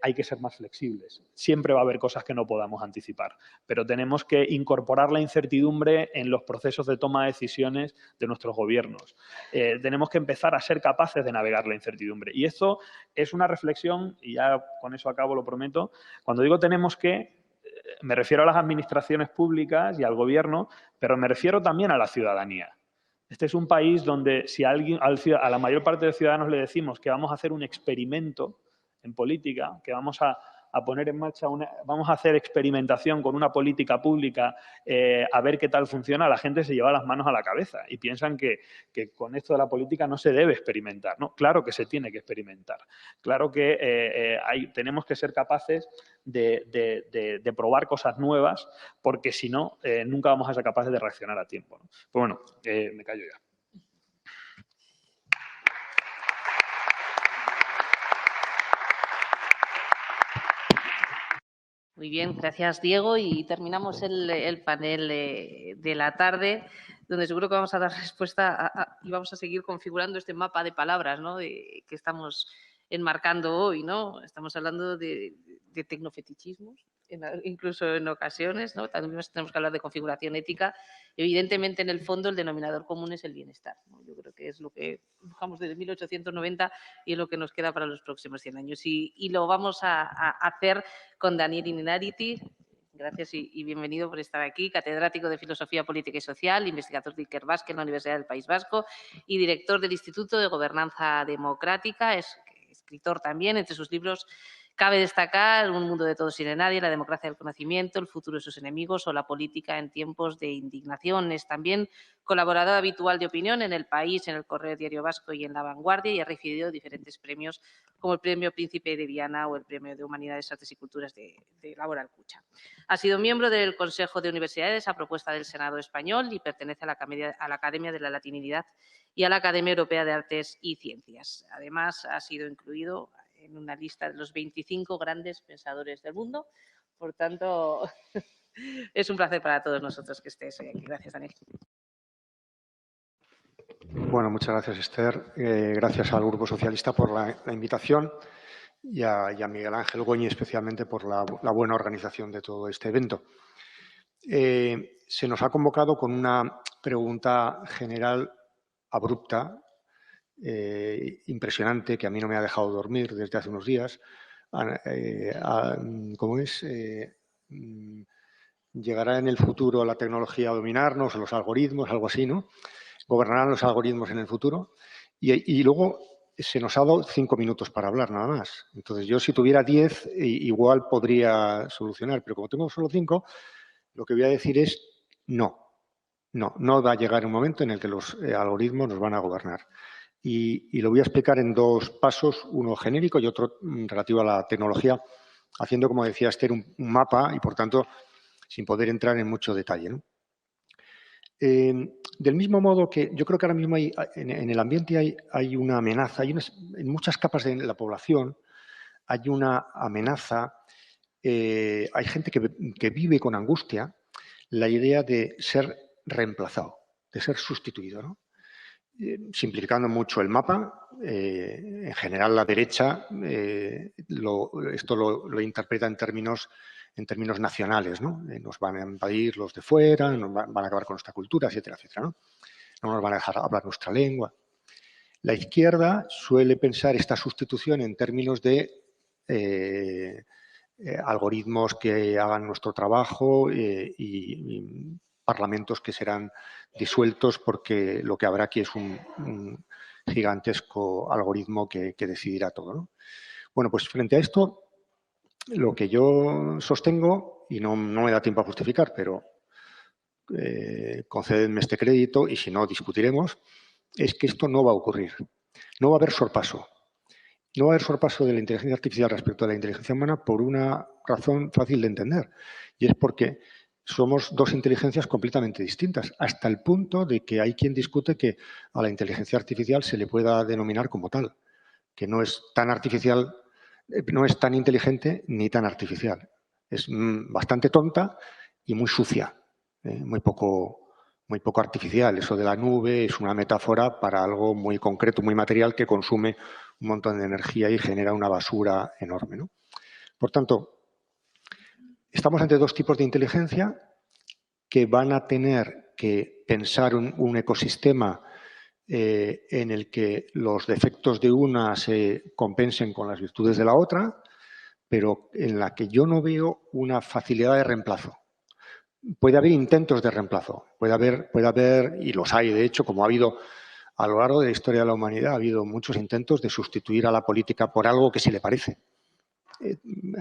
hay que ser más flexibles. Siempre va a haber cosas que no podamos anticipar, pero tenemos que incorporar la incertidumbre en los procesos de toma de decisiones de nuestros gobiernos. Tenemos que empezar a ser capaces de navegar la incertidumbre. Y esto es una reflexión, y ya con eso acabo, lo prometo. Cuando digo tenemos que, me refiero a las administraciones públicas y al gobierno, pero me refiero también a la ciudadanía. Este es un país donde si a la mayor parte de los ciudadanos le decimos que vamos a hacer un experimento en política, que vamos a poner en marcha vamos a hacer experimentación con una política pública, a ver qué tal funciona, la gente se lleva las manos a la cabeza y piensan que con esto de la política no se debe experimentar, ¿no? Claro que se tiene que experimentar. Claro que tenemos que ser capaces de probar cosas nuevas, porque si no, nunca vamos a ser capaces de reaccionar a tiempo, ¿no? Pues bueno, me callo ya. Muy bien, gracias, Diego. Y terminamos el panel de la tarde, donde seguro que vamos a dar respuesta y vamos a seguir configurando este mapa de palabras, ¿no?, que estamos enmarcando hoy, ¿no? Estamos hablando de tecnofetichismos, incluso en ocasiones, ¿no? También tenemos que hablar de configuración ética. Evidentemente, en el fondo, el denominador común es el bienestar, ¿no? Yo creo que es lo que buscamos desde 1890 y es lo que nos queda para los próximos 100 años. Y lo vamos a hacer con Daniel Innerarity. Gracias y bienvenido por estar aquí, catedrático de Filosofía Política y Social, investigador de Ikerbasque en la Universidad del País Vasco y director del Instituto de Gobernanza Democrática. Es escritor también. Entre sus libros cabe destacar Un mundo de todos y de nadie, La democracia del conocimiento, El futuro de sus enemigos o La política en tiempos de indignación. Es también colaborador habitual de opinión en El País, en El Correo Diario Vasco y en La Vanguardia, y ha recibido diferentes premios como el Premio Príncipe de Viana o el Premio de Humanidades, Artes y Culturas de Laboral Cucha. Ha sido miembro del Consejo de Universidades a propuesta del Senado español y pertenece a la Academia de la Latinidad y a la Academia Europea de Artes y Ciencias. Además, ha sido incluido en una lista de los 25 grandes pensadores del mundo. Por tanto, es un placer para todos nosotros que estés aquí. Gracias, Daniel. Bueno, muchas gracias, Esther. Gracias al Grupo Socialista por la invitación y a Miguel Ángel Goñi especialmente por la buena organización de todo este evento. Se nos ha convocado con una pregunta general abrupta, impresionante, que a mí no me ha dejado dormir desde hace unos días. ¿Cómo es? ¿Llegará en el futuro la tecnología a dominarnos, los algoritmos, algo así, ¿no? ¿Gobernarán los algoritmos en el futuro? Y luego se nos ha dado 5 minutos para hablar, nada más. Entonces, yo si tuviera 10, igual podría solucionar, pero como tengo solo 5, lo que voy a decir es no. No va a llegar un momento en el que los algoritmos nos van a gobernar. Y lo voy a explicar en 2 pasos, uno genérico y otro relativo a la tecnología, haciendo, como decía Esther, un mapa y, por tanto, sin poder entrar en mucho detalle, ¿no? Del mismo modo que yo creo que ahora mismo en el ambiente hay una amenaza, en muchas capas de la población hay una amenaza, hay gente que vive con angustia la idea de ser reemplazado, de ser sustituido, ¿no? Simplificando mucho el mapa, en general la derecha esto lo interpreta en términos nacionales, ¿no? Nos van a invadir los de fuera, van a acabar con nuestra cultura, etcétera, etcétera, ¿no? No nos van a dejar hablar nuestra lengua. La izquierda suele pensar esta sustitución en términos de algoritmos que hagan nuestro trabajo y parlamentos que serán disueltos porque lo que habrá aquí es un gigantesco algoritmo que decidirá todo, ¿no? Bueno, pues frente a esto, lo que yo sostengo, y no me da tiempo a justificar, pero concédenme este crédito y si no discutiremos, es que esto no va a ocurrir. No va a haber sorpaso. No va a haber sorpaso de la inteligencia artificial respecto a la inteligencia humana por una razón fácil de entender. Y es porque somos dos inteligencias completamente distintas, hasta el punto de que hay quien discute que a la inteligencia artificial se le pueda denominar como tal, que no es tan artificial, no es tan inteligente ni tan artificial. Es bastante tonta y muy sucia, muy poco artificial. Eso de la nube es una metáfora para algo muy concreto, muy material, que consume un montón de energía y genera una basura enorme, ¿no? Por tanto, estamos ante dos tipos de inteligencia que van a tener que pensar un ecosistema en el que los defectos de una se compensen con las virtudes de la otra, pero en la que yo no veo una facilidad de reemplazo. Puede haber intentos de reemplazo, puede haber, y los hay de hecho, como ha habido a lo largo de la historia de la humanidad, ha habido muchos intentos de sustituir a la política por algo que se le parece.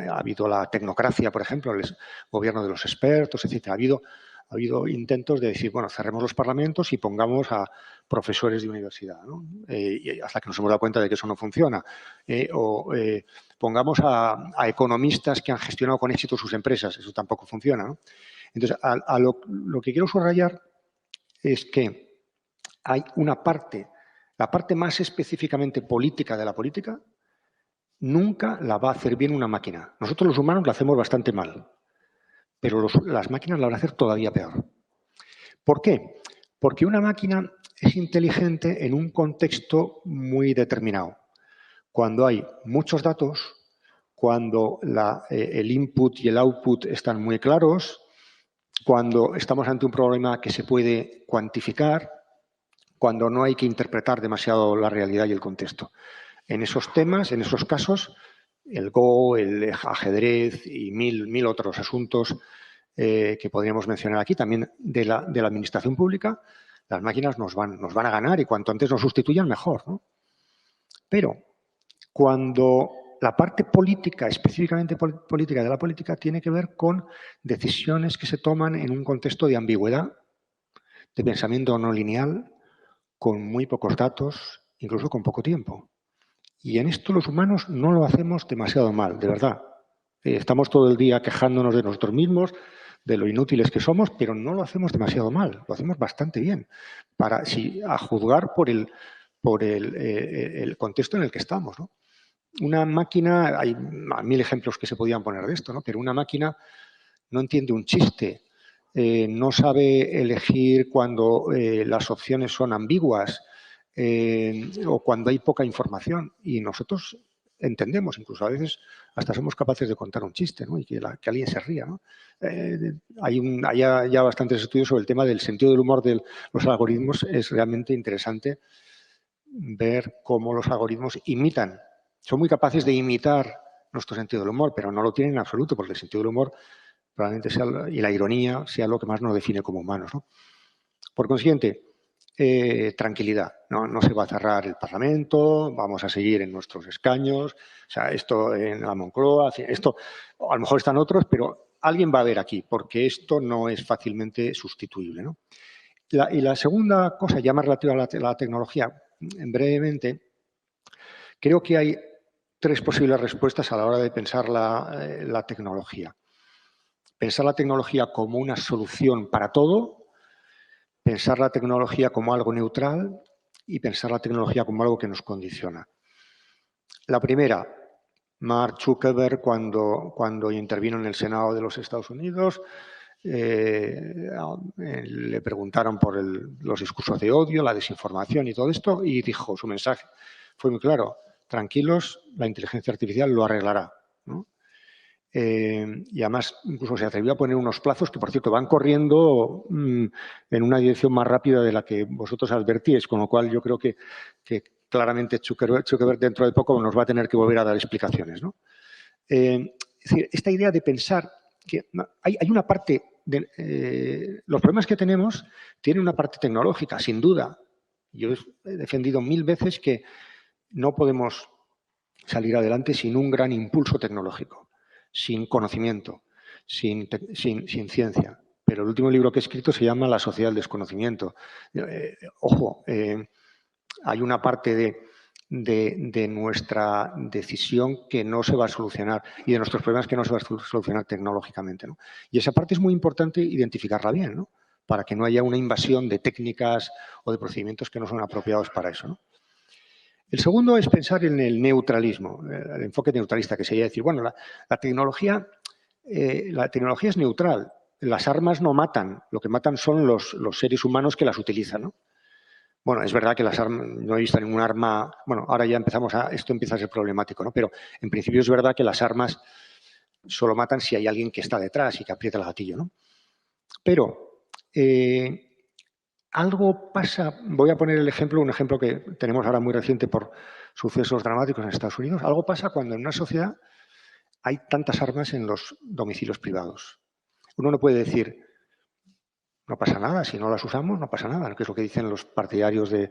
Ha habido la tecnocracia, por ejemplo, el gobierno de los expertos, etc. Ha habido intentos de decir, bueno, cerremos los parlamentos y pongamos a profesores de universidad, ¿no? Y hasta que nos hemos dado cuenta de que eso no funciona. Pongamos a economistas que han gestionado con éxito sus empresas, eso tampoco funciona, ¿no? Entonces, lo que quiero subrayar es que hay una parte, la parte más específicamente política de la política, nunca la va a hacer bien una máquina. Nosotros los humanos la hacemos bastante mal, pero las máquinas la van a hacer todavía peor. ¿Por qué? Porque una máquina es inteligente en un contexto muy determinado. Cuando hay muchos datos, cuando el input y el output están muy claros, cuando estamos ante un problema que se puede cuantificar, cuando no hay que interpretar demasiado la realidad y el contexto. En esos temas, en esos casos, el Go, el ajedrez y mil otros asuntos que podríamos mencionar aquí, también de la administración pública, las máquinas nos van a ganar y cuanto antes nos sustituyan, mejor, ¿no? Pero cuando la parte política, específicamente política de la política, tiene que ver con decisiones que se toman en un contexto de ambigüedad, de pensamiento no lineal, con muy pocos datos, incluso con poco tiempo. Y en esto los humanos no lo hacemos demasiado mal, de verdad. Estamos todo el día quejándonos de nosotros mismos, de lo inútiles que somos, pero no lo hacemos demasiado mal, lo hacemos bastante bien, a juzgar por el contexto en el que estamos, ¿no? Una máquina, hay 1000 ejemplos que se podían poner de esto, ¿no? Pero una máquina no entiende un chiste, no sabe elegir cuando las opciones son ambiguas o cuando hay poca información. Y nosotros entendemos, incluso a veces hasta somos capaces de contar un chiste, ¿no? Y que alguien se ría, ¿no? Hay ya bastantes estudios sobre el tema del sentido del humor de los algoritmos. Es realmente interesante ver cómo los algoritmos imitan. Son muy capaces de imitar nuestro sentido del humor, pero no lo tienen en absoluto, porque el sentido del humor probablemente y la ironía sea lo que más nos define como humanos, ¿no? Por consiguiente, tranquilidad, no se va a cerrar el Parlamento, vamos a seguir en nuestros escaños, o sea, esto en la Moncloa, esto, a lo mejor están otros, pero alguien va a ver aquí, porque esto no es fácilmente sustituible, ¿no? Y la segunda cosa, ya más relativa a la tecnología, brevemente, creo que hay 3 posibles respuestas a la hora de pensar la tecnología. Pensar la tecnología como una solución para todo, pensar la tecnología como algo neutral y pensar la tecnología como algo que nos condiciona. La primera, Mark Zuckerberg, cuando intervino en el Senado de los Estados Unidos, le preguntaron por los discursos de odio, la desinformación y todo esto, y dijo, su mensaje fue muy claro: tranquilos, la inteligencia artificial lo arreglará, ¿no? Y además incluso se atrevió a poner unos plazos que, por cierto, van corriendo en una dirección más rápida de la que vosotros advertíais, con lo cual yo creo que claramente Zuckerberg dentro de poco nos va a tener que volver a dar explicaciones, ¿no? Es decir, esta idea de pensar que hay una parte de los problemas que tenemos tienen una parte tecnológica, sin duda. Yo he defendido 1000 veces que no podemos salir adelante sin un gran impulso tecnológico, sin conocimiento, sin ciencia. Pero el último libro que he escrito se llama La sociedad del desconocimiento. Ojo, hay una parte de nuestra decisión que no se va a solucionar y de nuestros problemas que no se va a solucionar tecnológicamente, ¿no? Y esa parte es muy importante identificarla bien, ¿no? Para que no haya una invasión de técnicas o de procedimientos que no son apropiados para eso, ¿no? El segundo es pensar en el neutralismo, el enfoque neutralista, que sería decir, bueno, la tecnología es neutral. Las armas no matan, lo que matan son los seres humanos que las utilizan, ¿no? Bueno, es verdad que las armas, no he visto ningún arma, bueno, ahora ya esto empieza a ser problemático, ¿no? Pero en principio es verdad que las armas solo matan si hay alguien que está detrás y que aprieta el gatillo, ¿no? Pero algo pasa, voy a poner un ejemplo que tenemos ahora muy reciente por sucesos dramáticos en Estados Unidos. Algo pasa cuando en una sociedad hay tantas armas en los domicilios privados. Uno no puede decir, no pasa nada, si no las usamos, no pasa nada, que es lo que dicen los partidarios de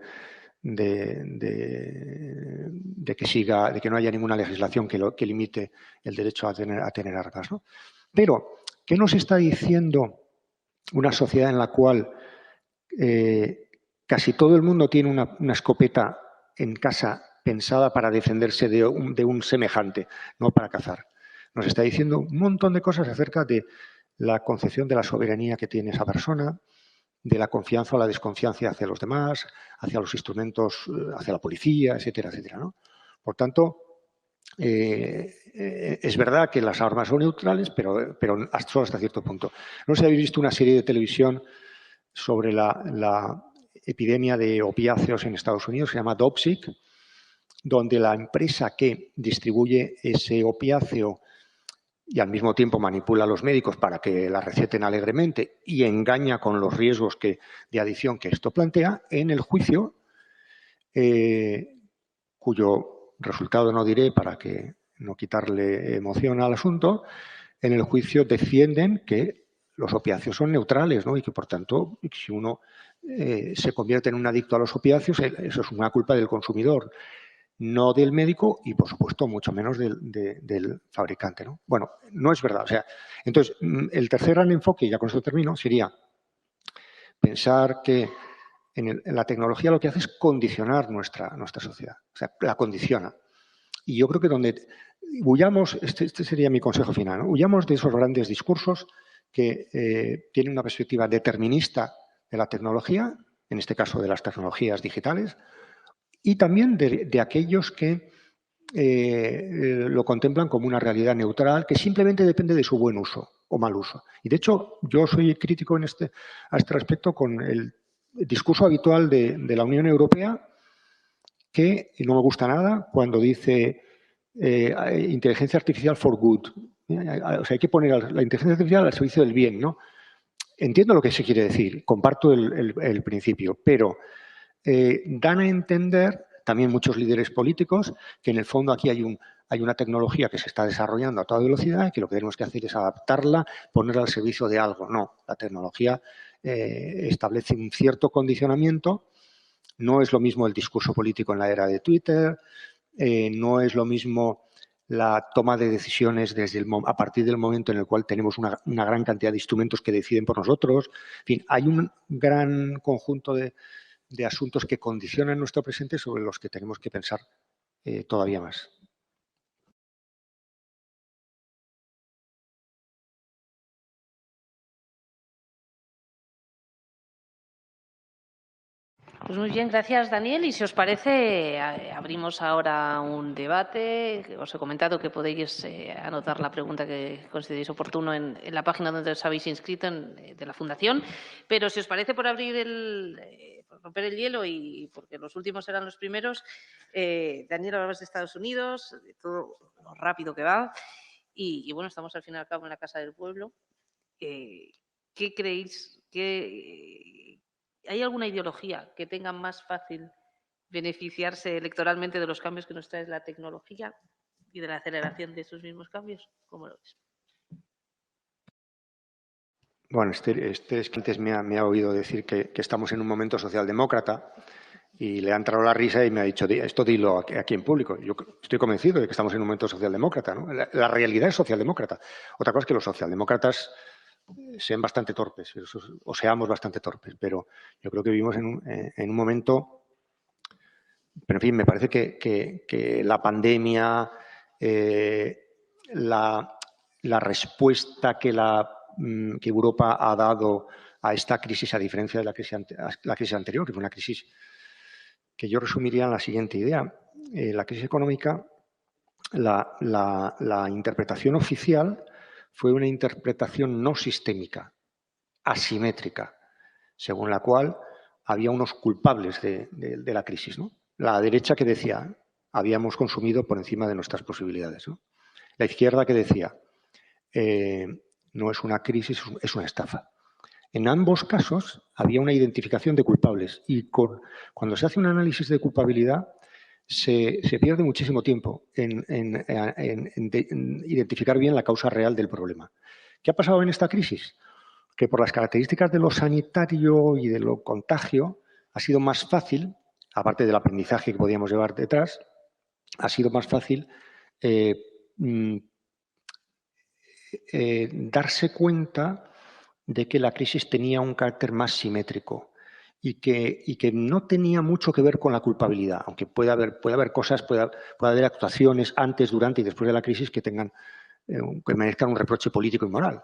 que no haya ninguna legislación que limite el derecho a tener armas, ¿no? Pero, ¿qué nos está diciendo una sociedad en la cual casi todo el mundo tiene una escopeta en casa pensada para defenderse de un semejante, no para cazar? Nos está diciendo un montón de cosas acerca de la concepción de la soberanía que tiene esa persona, de la confianza o la desconfianza hacia los demás, hacia los instrumentos, hacia la policía, etcétera, etcétera, ¿no? Por tanto, es verdad que las armas son neutrales, pero solo hasta cierto punto. No sé si habéis visto una serie de televisión sobre la epidemia de opiáceos en Estados Unidos, se llama Dopsic, donde la empresa que distribuye ese opiáceo y al mismo tiempo manipula a los médicos para que la receten alegremente y engaña con los riesgos de adicción que esto plantea, en el juicio, cuyo resultado no diré para que no quitarle emoción al asunto, en el juicio defienden que los opiáceos son neutrales, ¿no? Y que, por tanto, si uno se convierte en un adicto a los opiáceos, eso es una culpa del consumidor, no del médico y, por supuesto, mucho menos del fabricante, ¿no? Bueno, no es verdad. O sea, entonces, el tercer gran enfoque, y ya con esto termino, sería pensar que en la tecnología lo que hace es condicionar nuestra sociedad. O sea, la condiciona. Y yo creo que donde huyamos, este sería mi consejo final, ¿no? Huyamos de esos grandes discursos que tienen una perspectiva determinista de la tecnología, en este caso de las tecnologías digitales, y también de aquellos que lo contemplan como una realidad neutral que simplemente depende de su buen uso o mal uso. Y de hecho, yo soy crítico a este respecto con el discurso habitual de la Unión Europea, que no me gusta nada cuando dice inteligencia artificial for good. O sea, hay que poner la inteligencia artificial al servicio del bien, ¿no? Entiendo lo que se quiere decir, comparto el principio, pero dan a entender también muchos líderes políticos que en el fondo aquí hay una tecnología que se está desarrollando a toda velocidad y que lo que tenemos que hacer es adaptarla, ponerla al servicio de algo. No, la tecnología establece un cierto condicionamiento. No es lo mismo el discurso político en la era de Twitter, no es lo mismo la toma de decisiones a partir del momento en el cual tenemos una gran cantidad de instrumentos que deciden por nosotros. En fin, hay un gran conjunto de asuntos que condicionan nuestro presente sobre los que tenemos que pensar todavía más. Pues muy bien, gracias, Daniel. Y si os parece, abrimos ahora un debate. Os he comentado que podéis anotar la pregunta que consideréis oportuno en la página donde os habéis inscrito de la Fundación. Pero si os parece, por abrir por romper el hielo y porque los últimos eran los primeros, Daniel, hablabas de Estados Unidos, de todo lo rápido que va. Y bueno, estamos al fin y al cabo en la Casa del Pueblo. ¿Qué creéis? ¿Hay alguna ideología que tenga más fácil beneficiarse electoralmente de los cambios que nos trae la tecnología y de la aceleración de esos mismos cambios? ¿Cómo lo ves? Bueno, es que antes me ha oído decir que estamos en un momento socialdemócrata y le ha entrado la risa y me ha dicho, esto dilo aquí en público. Yo estoy convencido de que estamos en un momento socialdemócrata, ¿no? La realidad es socialdemócrata. Otra cosa es que los socialdemócratas sean bastante torpes, o seamos bastante torpes, pero yo creo que vivimos en un momento. Pero, en fin, me parece que la pandemia, la respuesta que Europa ha dado a esta crisis, a diferencia de la crisis anterior, que fue una crisis que yo resumiría en la siguiente idea. La crisis económica, la interpretación oficial fue una interpretación no sistémica, asimétrica, según la cual había unos culpables de la crisis, ¿no? La derecha que decía, habíamos consumido por encima de nuestras posibilidades, ¿no? La izquierda que decía, no es una crisis, es una estafa. En ambos casos había una identificación de culpables y cuando se hace un análisis de culpabilidad se pierde muchísimo tiempo en identificar bien la causa real del problema. ¿Qué ha pasado en esta crisis? Que por las características de lo sanitario y de lo contagio ha sido más fácil, aparte del aprendizaje que podíamos llevar detrás, ha sido más fácil darse cuenta de que la crisis tenía un carácter más simétrico y que no tenía mucho que ver con la culpabilidad, aunque puede haber cosas, puede haber actuaciones antes, durante y después de la crisis que que merezcan un reproche político y moral.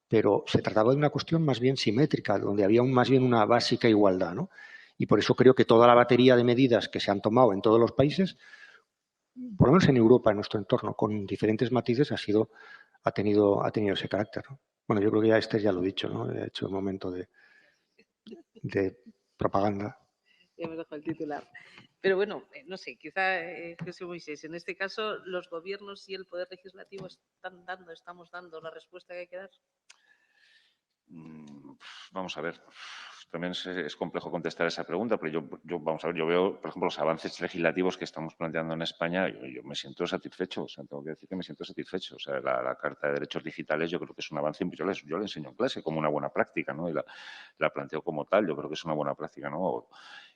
Pero se trataba de una cuestión más bien simétrica, donde había más bien una básica igualdad, ¿no? Y por eso creo que toda la batería de medidas que se han tomado en todos los países, por lo menos en Europa, en nuestro entorno, con diferentes matices, ha tenido ese carácter, ¿no? Bueno, yo creo que ya lo he dicho, ¿no? He hecho un momento de propaganda. Ya hemos dejado el titular. Pero bueno, no sé, quizá, José Moisés, en este caso, ¿los gobiernos y el Poder Legislativo estamos dando la respuesta que hay que dar? Vamos a ver. También es complejo contestar esa pregunta, pero vamos a ver, yo veo, por ejemplo, los avances legislativos que estamos planteando en España, yo me siento satisfecho, o sea, tengo que decir que me siento satisfecho. O sea, la Carta de Derechos Digitales yo creo que es un avance, yo le enseño en clase como una buena práctica, ¿no? Y la planteo como tal, yo creo que es una buena práctica, ¿no? O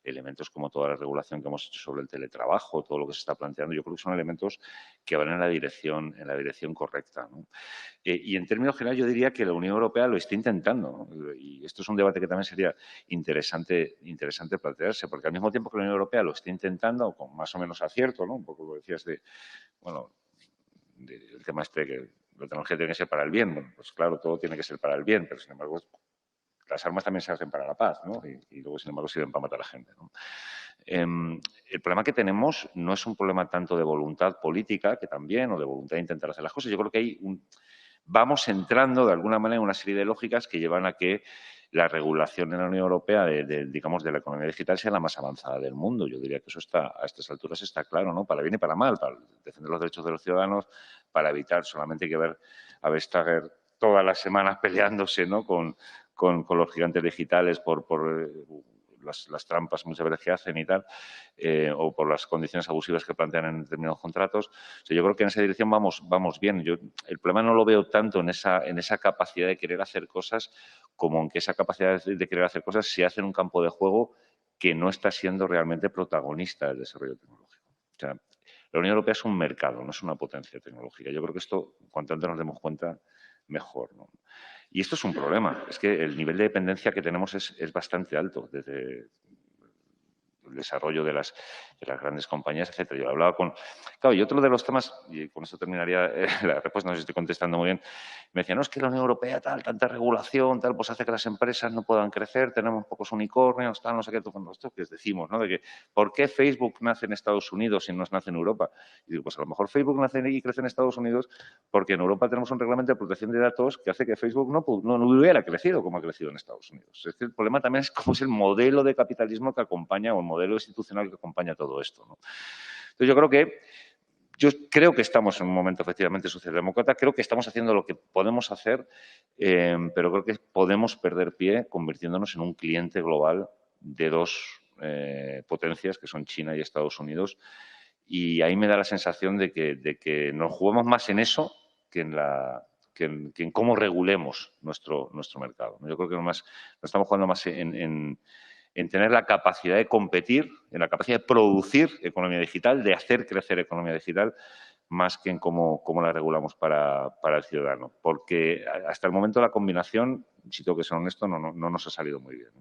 elementos como toda la regulación que hemos hecho sobre el teletrabajo, todo lo que se está planteando, yo creo que son elementos que van en la dirección correcta, ¿no? Y en términos generales yo diría que la Unión Europea lo está intentando, ¿no? Y esto es un debate que también sería interesante plantearse, porque al mismo tiempo que la Unión Europea lo está intentando, con más o menos acierto, ¿no? Un poco lo decías el tema que la tecnología tiene que ser para el bien. Bueno, pues claro, todo tiene que ser para el bien, pero sin embargo las armas también se hacen para la paz, ¿no? Y luego, sin embargo, sirven para matar a la gente, ¿no? El problema que tenemos no es un problema tanto de voluntad política, que también, o de voluntad de intentar hacer las cosas. Yo creo que vamos entrando de alguna manera en una serie de lógicas que llevan a que la regulación en la Unión Europea digamos, de la economía digital sea la más avanzada del mundo. Yo diría que eso a estas alturas está claro, ¿no? Para bien y para mal, para defender los derechos de los ciudadanos, para evitar solamente hay que ver a Vestager todas las semanas peleándose, ¿no? con los gigantes digitales por las trampas muchas veces que hacen y tal, o por las condiciones abusivas que plantean en determinados contratos. O sea, yo creo que en esa dirección vamos bien. El problema no lo veo tanto en esa capacidad de querer hacer cosas como en que esa capacidad de querer hacer cosas se hace en un campo de juego que no está siendo realmente protagonista del desarrollo tecnológico. O sea, la Unión Europea es un mercado, no es una potencia tecnológica. Yo creo que esto, cuanto antes nos demos cuenta, mejor, ¿no? Y esto es un problema. Es que el nivel de dependencia que tenemos es bastante alto. desarrollo de las grandes compañías, etcétera. Yo hablaba con... Claro, y otro de los temas, y con esto terminaría la respuesta, no sé si estoy contestando muy bien, me decían, no, es que la Unión Europea, tal, tanta regulación, tal, pues hace que las empresas no puedan crecer, tenemos pocos unicornios, tal, no sé qué, todo esto que decimos, ¿no? De que, ¿por qué Facebook nace en Estados Unidos y no nace en Europa? Y digo, pues a lo mejor Facebook nace y crece en Estados Unidos porque en Europa tenemos un reglamento de protección de datos que hace que Facebook no hubiera crecido como ha crecido en Estados Unidos. Es que el problema también es cómo es el modelo de capitalismo que acompaña o el modelo institucional que acompaña todo esto, ¿no? Entonces, yo creo que estamos en un momento efectivamente socialdemócrata, creo que estamos haciendo lo que podemos hacer, pero creo que podemos perder pie convirtiéndonos en un cliente global de dos potencias, que son China y Estados Unidos, y ahí me da la sensación de que nos jugamos más en eso que en cómo regulemos nuestro mercado. Yo creo que nos estamos jugando más en tener la capacidad de competir, en la capacidad de producir economía digital, de hacer crecer economía digital, más que en cómo la regulamos para el ciudadano. Porque hasta el momento la combinación, si tengo que ser honesto, no nos ha salido muy bien.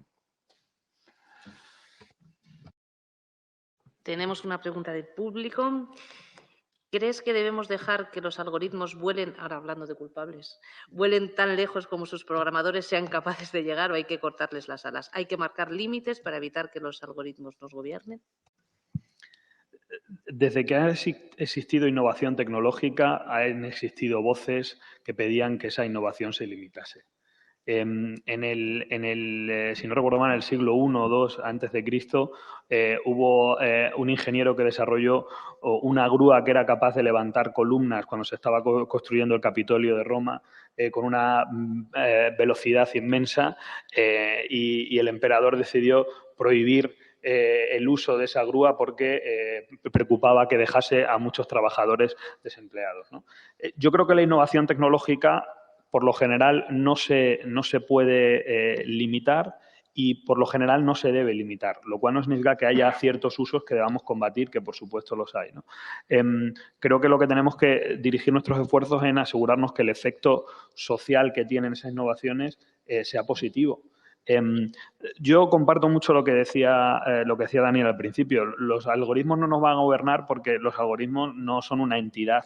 Tenemos una pregunta del público. ¿Crees que debemos dejar que los algoritmos vuelen, ahora hablando de culpables, vuelen tan lejos como sus programadores sean capaces de llegar o hay que cortarles las alas? ¿Hay que marcar límites para evitar que los algoritmos nos gobiernen? Desde que ha existido innovación tecnológica, han existido voces que pedían que esa innovación se limitase. Si no recuerdo mal, en el siglo I o II antes de Cristo, hubo un ingeniero que desarrolló una grúa que era capaz de levantar columnas cuando se estaba construyendo el Capitolio de Roma con una velocidad inmensa y el emperador decidió prohibir el uso de esa grúa porque preocupaba que dejase a muchos trabajadores desempleados, ¿no? Yo creo que la innovación tecnológica por lo general no se puede limitar y por lo general no se debe limitar, lo cual no significa que haya ciertos usos que debamos combatir, que por supuesto los hay, ¿no? Creo que lo que tenemos que dirigir nuestros esfuerzos en asegurarnos que el efecto social que tienen esas innovaciones sea positivo. Yo comparto mucho lo que decía Daniel al principio. Los algoritmos no nos van a gobernar porque los algoritmos no son una entidad.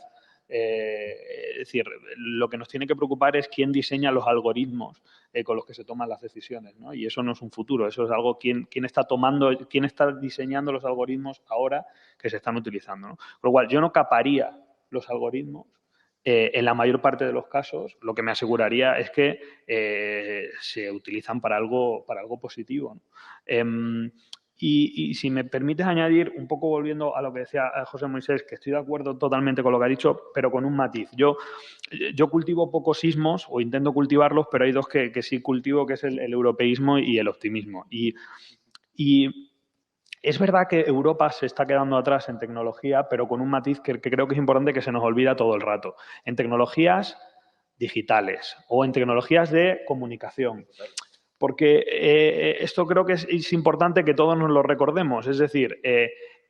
Es decir, lo que nos tiene que preocupar es quién diseña los algoritmos con los que se toman las decisiones, ¿no? Y eso no es un futuro, eso es algo quién está diseñando los algoritmos ahora que se están utilizando, ¿no? Con lo cual, yo no caparía los algoritmos. En la mayor parte de los casos, lo que me aseguraría es que se utilizan para algo positivo, ¿no? Y si me permites añadir, un poco volviendo a lo que decía José Moisés, que estoy de acuerdo totalmente con lo que ha dicho, pero con un matiz. Yo cultivo pocos ismos, o intento cultivarlos, pero hay dos que sí cultivo, que es el europeísmo y el optimismo. Y es verdad que Europa se está quedando atrás en tecnología, pero con un matiz que creo que es importante, que se nos olvida todo el rato. En tecnologías digitales o en tecnologías de comunicación. Porque esto creo que es importante que todos nos lo recordemos. Es decir,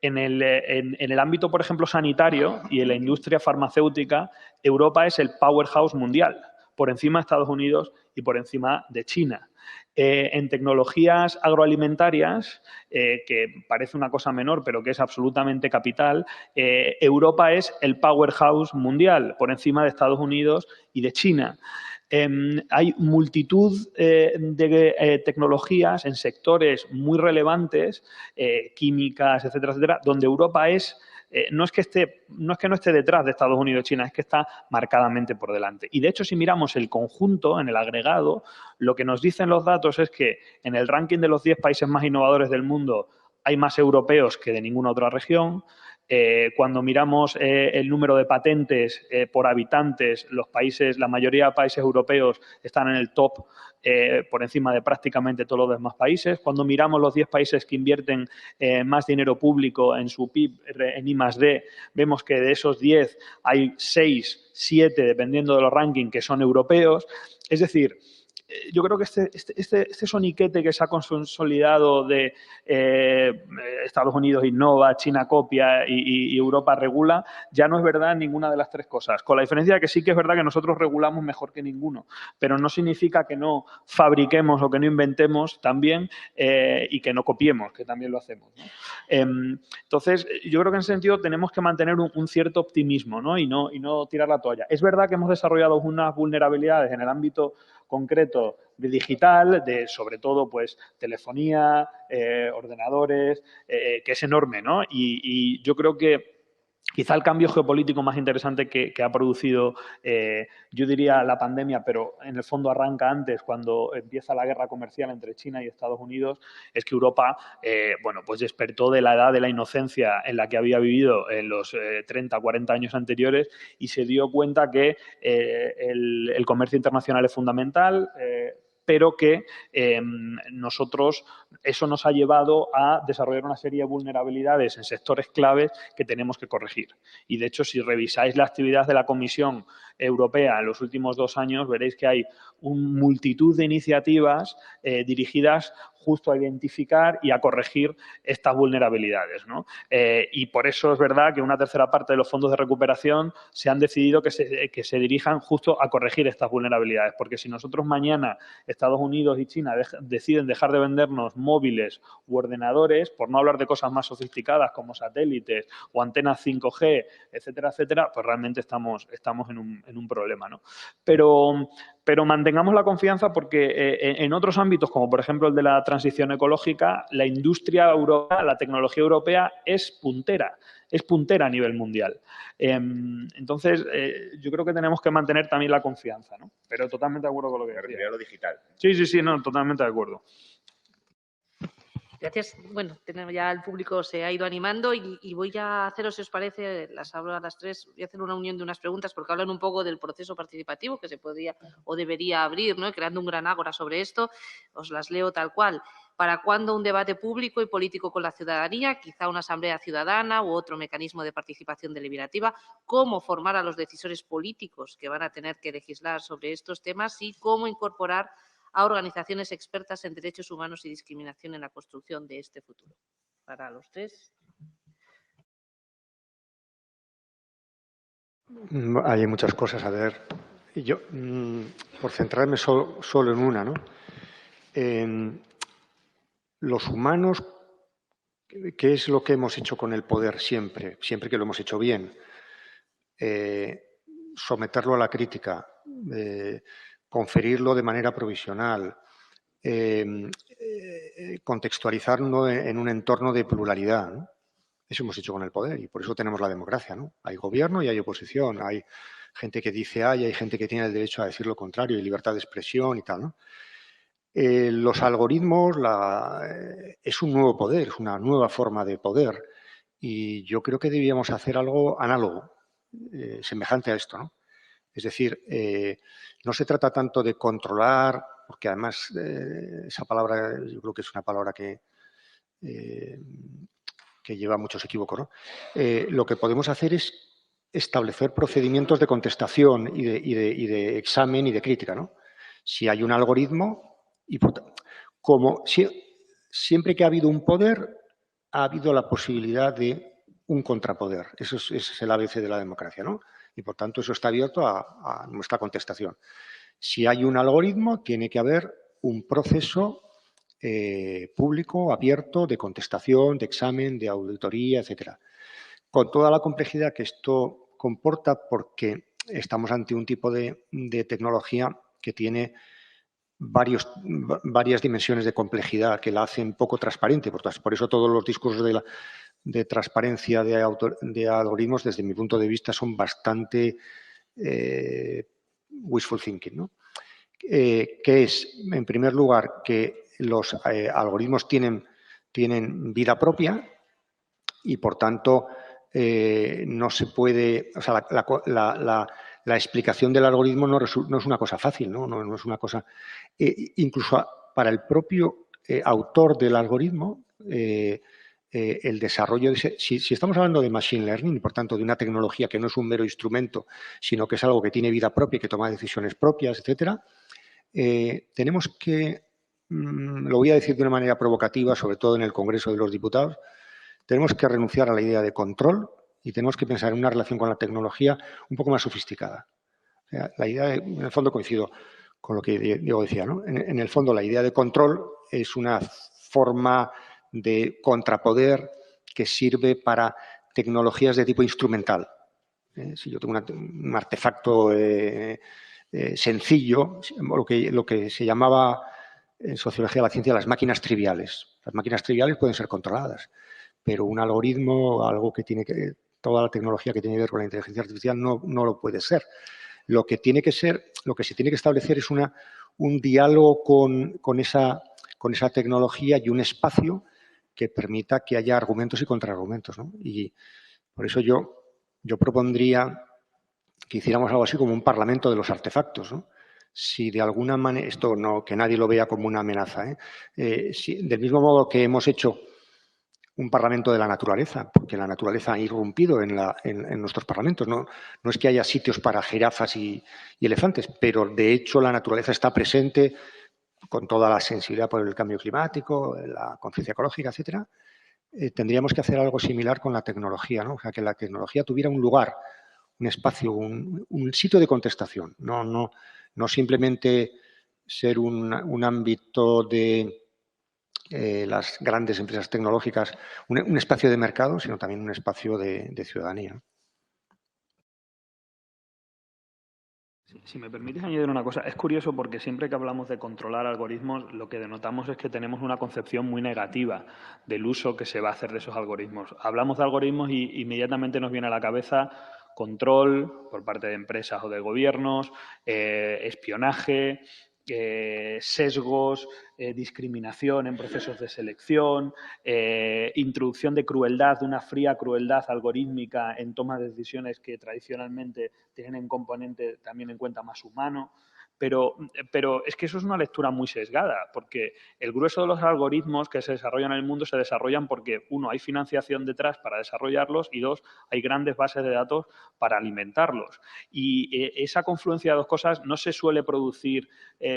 en el ámbito, por ejemplo, sanitario y en la industria farmacéutica, Europa es el powerhouse mundial, por encima de Estados Unidos y por encima de China. En tecnologías agroalimentarias, que parece una cosa menor, pero que es absolutamente capital, Europa es el powerhouse mundial, por encima de Estados Unidos y de China. Hay multitud de tecnologías en sectores muy relevantes, químicas, etcétera, etcétera, donde Europa es... no es que no esté detrás de Estados Unidos y China, es que está marcadamente por delante. Y de hecho, si miramos el conjunto, en el agregado, lo que nos dicen los datos es que en el ranking de los 10 países más innovadores del mundo hay más europeos que de ninguna otra región. Cuando miramos el número de patentes por habitantes, la mayoría de países europeos están en el top por encima de prácticamente todos los demás países. Cuando miramos los 10 países que invierten más dinero público en su PIB, en I+D, vemos que de esos 10 hay 6, 7, dependiendo de los rankings, que son europeos. Es decir, yo creo que este soniquete que se ha consolidado de Estados Unidos innova, China copia y Europa regula, ya no es verdad ninguna de las tres cosas. Con la diferencia de que sí que es verdad que nosotros regulamos mejor que ninguno, pero no significa que no fabriquemos o que no inventemos también y que no copiemos, que también lo hacemos, ¿no? Entonces, yo creo que en ese sentido tenemos que mantener un cierto optimismo, ¿no? Y no tirar la toalla. Es verdad que hemos desarrollado unas vulnerabilidades en el ámbito concreto de digital, de sobre todo pues telefonía, ordenadores, que es enorme, ¿no? Y yo creo que quizá el cambio geopolítico más interesante que ha producido, yo diría, la pandemia, pero en el fondo arranca antes, cuando empieza la guerra comercial entre China y Estados Unidos, es que Europa, bueno, pues despertó de la edad de la inocencia en la que había vivido en los 30, 40 años anteriores y se dio cuenta que el comercio internacional es fundamental, pero que nosotros, eso nos ha llevado a desarrollar una serie de vulnerabilidades en sectores claves que tenemos que corregir. Y, de hecho, si revisáis la actividad de la Comisión Europea en los últimos 2 años, veréis que hay una multitud de iniciativas dirigidas justo a identificar y a corregir estas vulnerabilidades, ¿no? Y por eso es verdad que una tercera parte de los fondos de recuperación se han decidido que se dirijan justo a corregir estas vulnerabilidades, porque si nosotros mañana, Estados Unidos y China deciden dejar de vendernos móviles u ordenadores, por no hablar de cosas más sofisticadas como satélites o antenas 5G, etcétera, etcétera, pues realmente estamos en un problema, ¿no? Pero mantengamos la confianza porque en otros ámbitos, como por ejemplo el de la transición ecológica, la industria europea, la tecnología europea es puntera a nivel mundial. Entonces, yo creo que tenemos que mantener también la confianza, ¿no? Pero totalmente de acuerdo con lo que decía. Lo digital. Sí, no, totalmente de acuerdo. Gracias. Bueno, ya el público se ha ido animando y voy a haceros, si os parece, las hablo a las 3, voy a hacer una unión de unas preguntas porque hablan un poco del proceso participativo que se podría o debería abrir, ¿no? Creando un gran ágora sobre esto. Os las leo tal cual. ¿Para cuándo un debate público y político con la ciudadanía? Quizá una asamblea ciudadana u otro mecanismo de participación deliberativa. ¿Cómo formar a los decisores políticos que van a tener que legislar sobre estos temas? Y cómo incorporar a organizaciones expertas en derechos humanos y discriminación en la construcción de este futuro. Para los tres. Hay muchas cosas. A ver, yo, por centrarme solo en una, ¿no? Los humanos, ¿qué es lo que hemos hecho con el poder siempre? Siempre que lo hemos hecho bien. Someterlo a la crítica, conferirlo de manera provisional, contextualizarlo en un entorno de pluralidad, ¿no? Eso hemos hecho con el poder y por eso tenemos la democracia, ¿no? Hay gobierno y hay oposición, hay gente que dice A y hay gente que tiene el derecho a decir lo contrario y libertad de expresión y tal, ¿no? Los algoritmos es un nuevo poder, es una nueva forma de poder y yo creo que debíamos hacer algo análogo, semejante a esto, ¿no? Es decir, no se trata tanto de controlar, porque además esa palabra yo creo que es una palabra que lleva muchos equívocos, ¿no? Lo que podemos hacer es establecer procedimientos de contestación y de examen y de crítica, ¿no? Si hay un algoritmo, y como siempre que ha habido un poder, ha habido la posibilidad de un contrapoder. Ese es el ABC de la democracia, ¿no? Y por tanto eso está abierto a nuestra contestación. Si hay un algoritmo, tiene que haber un proceso público, abierto, de contestación, de examen, de auditoría, etcétera. Con toda la complejidad que esto comporta, porque estamos ante un tipo de tecnología que tiene varias dimensiones de complejidad que la hacen poco transparente. Por eso todos los discursos de transparencia de algoritmos, desde mi punto de vista, son bastante wishful thinking, ¿no? Que es, en primer lugar, que los algoritmos tienen vida propia y, por tanto, no se puede... O sea, la explicación del algoritmo no es una cosa fácil, no es una cosa... incluso para el propio autor del algoritmo, el desarrollo de si estamos hablando de machine learning y, por tanto, de una tecnología que no es un mero instrumento, sino que es algo que tiene vida propia y que toma decisiones propias, etcétera, tenemos que, lo voy a decir de una manera provocativa, sobre todo en el Congreso de los Diputados, tenemos que renunciar a la idea de control y tenemos que pensar en una relación con la tecnología un poco más sofisticada. O sea, la idea, en el fondo coincido con lo que Diego decía, ¿no? En el fondo, la idea de control es una forma de contrapoder que sirve para tecnologías de tipo instrumental. Si yo tengo un artefacto sencillo, lo que se llamaba en sociología de la ciencia las máquinas triviales. Las máquinas triviales pueden ser controladas, pero un algoritmo, algo que tiene que, toda la tecnología que tiene que ver con la inteligencia artificial no lo puede ser. Lo que tiene que ser, lo que se tiene que establecer es un diálogo con esa tecnología y un espacio que permita que haya argumentos y contraargumentos, ¿no? Y por eso yo propondría que hiciéramos algo así como un parlamento de los artefactos, ¿no? Si de alguna manera, esto no, que nadie lo vea como una amenaza, si, del mismo modo que hemos hecho un parlamento de la naturaleza, porque la naturaleza ha irrumpido en nuestros parlamentos. No es que haya sitios para jirafas y elefantes, pero de hecho la naturaleza está presente con toda la sensibilidad por el cambio climático, la conciencia ecológica, etcétera. Tendríamos que hacer algo similar con la tecnología, ¿no? O sea, que la tecnología tuviera un lugar, un espacio, un sitio de contestación, no simplemente ser un ámbito de las grandes empresas tecnológicas, un espacio de mercado, sino también un espacio de ciudadanía. Si me permites añadir una cosa, es curioso porque siempre que hablamos de controlar algoritmos, lo que denotamos es que tenemos una concepción muy negativa del uso que se va a hacer de esos algoritmos. Hablamos de algoritmos y inmediatamente nos viene a la cabeza control por parte de empresas o de gobiernos, espionaje, sesgos, discriminación en procesos de selección, introducción de crueldad, de una fría crueldad algorítmica en toma de decisiones que tradicionalmente tienen un componente también en cuenta más humano. Pero es que eso es una lectura muy sesgada, porque el grueso de los algoritmos que se desarrollan en el mundo se desarrollan porque, uno, hay financiación detrás para desarrollarlos y, dos, hay grandes bases de datos para alimentarlos. Y esa confluencia de dos cosas no se suele producir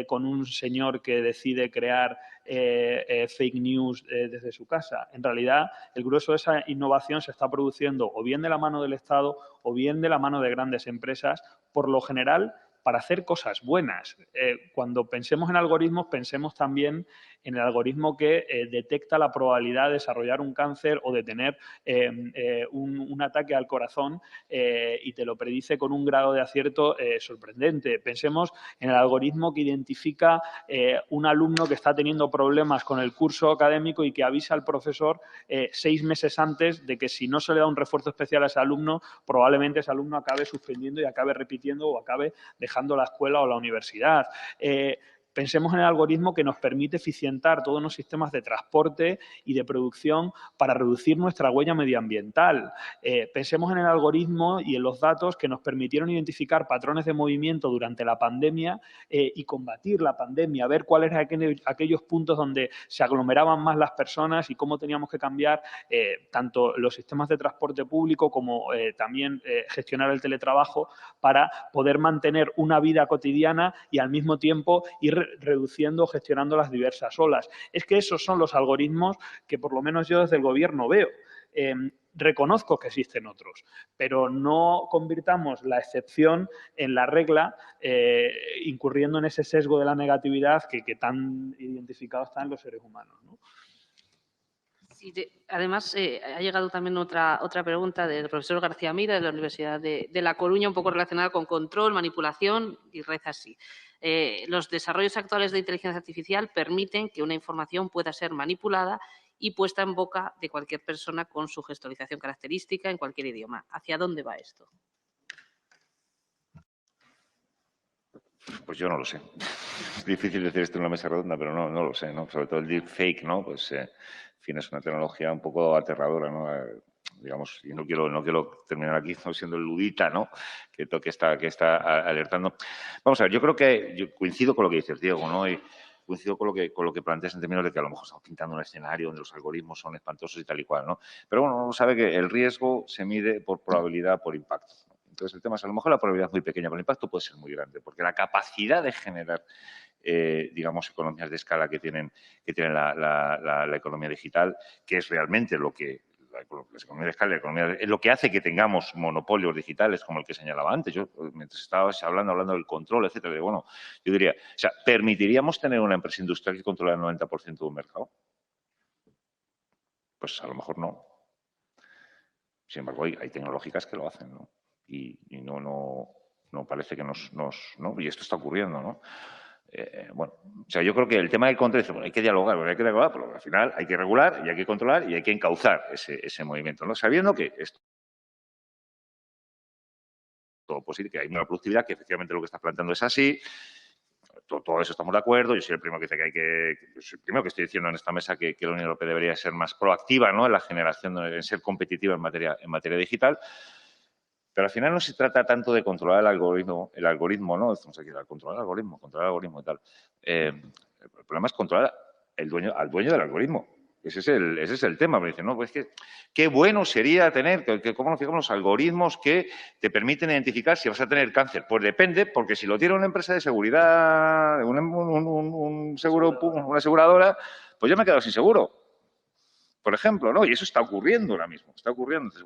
con un señor que decide crear fake news desde su casa. En realidad, el grueso de esa innovación se está produciendo o bien de la mano del Estado o bien de la mano de grandes empresas, por lo general para hacer cosas buenas. Cuando pensemos en algoritmos, pensemos también en el algoritmo que detecta la probabilidad de desarrollar un cáncer o de tener un ataque al corazón y te lo predice con un grado de acierto sorprendente. Pensemos en el algoritmo que identifica un alumno que está teniendo problemas con el curso académico y que avisa al profesor 6 meses antes de que si no se le da un refuerzo especial a ese alumno, probablemente ese alumno acabe suspendiendo y acabe repitiendo o acabe dejando la escuela o la universidad. Pensemos en el algoritmo que nos permite eficientar todos los sistemas de transporte y de producción para reducir nuestra huella medioambiental. Pensemos en el algoritmo y en los datos que nos permitieron identificar patrones de movimiento durante la pandemia y combatir la pandemia, ver cuáles eran aquellos puntos donde se aglomeraban más las personas y cómo teníamos que cambiar tanto los sistemas de transporte público como también gestionar el teletrabajo para poder mantener una vida cotidiana y al mismo tiempo ir reduciendo, gestionando las diversas olas. Es que esos son los algoritmos que por lo menos yo desde el gobierno veo. Reconozco que existen otros, pero no convirtamos la excepción en la regla, incurriendo en ese sesgo de la negatividad que tan identificado está en los seres humanos, ¿no? Sí, además, ha llegado también otra pregunta del profesor García Mira de la Universidad de La Coruña, un poco relacionada con control, manipulación, y reza así. Los desarrollos actuales de inteligencia artificial permiten que una información pueda ser manipulada y puesta en boca de cualquier persona con su gestualización característica en cualquier idioma. ¿Hacia dónde va esto? Pues yo no lo sé. Es difícil decir esto en una mesa redonda, pero no lo sé, ¿no? Sobre todo el deepfake, ¿no? Pues, en fin, es una tecnología un poco aterradora, ¿no? Digamos, y no quiero terminar aquí siendo el ludita, ¿no? Que está alertando. Vamos a ver, yo creo que yo coincido con lo que dices, Diego, ¿no? Y coincido con lo que planteas en términos de que a lo mejor estamos pintando un escenario donde los algoritmos son espantosos y tal y cual, ¿no? Pero bueno, uno sabe que el riesgo se mide por probabilidad, por impacto, ¿no? Entonces, el tema es, a lo mejor la probabilidad es muy pequeña, pero el impacto puede ser muy grande, porque la capacidad de generar digamos, economías de escala que tienen la economía digital, que es realmente lo que las economías de escala, es lo que hace que tengamos monopolios digitales como el que señalaba antes. Yo, mientras estabas hablando del control, etcétera, bueno, yo diría, o sea, ¿permitiríamos tener una empresa industrial que controla el 90% de un mercado? Pues a lo mejor no. Sin embargo, hay tecnológicas que lo hacen, ¿no? Y no parece que ¿no? Y esto está ocurriendo, ¿no? Bueno, o sea, yo creo que el tema del control, bueno, hay que dialogar, pero al final hay que regular y hay que controlar y hay que encauzar ese movimiento, ¿no? Sabiendo que esto todo posible, que hay una productividad, que efectivamente lo que estás planteando es así. Todo eso estamos de acuerdo. Yo soy el primero que dice el primero que estoy diciendo en esta mesa que la Unión Europea debería ser más proactiva, ¿no?, en la generación, en ser competitiva en materia digital. Pero al final no se trata tanto de controlar el algoritmo, ¿no? Estamos aquí, controlar el algoritmo y tal. El problema es controlar al dueño del algoritmo. Ese es el tema. Me dicen, no, pues qué bueno sería tener, ¿cómo nos fijamos los algoritmos que te permiten identificar si vas a tener cáncer? Pues depende, porque si lo tiene una empresa de seguridad, una aseguradora, pues yo me he quedado sin seguro, por ejemplo, ¿no? Y eso está ocurriendo ahora mismo, Entonces,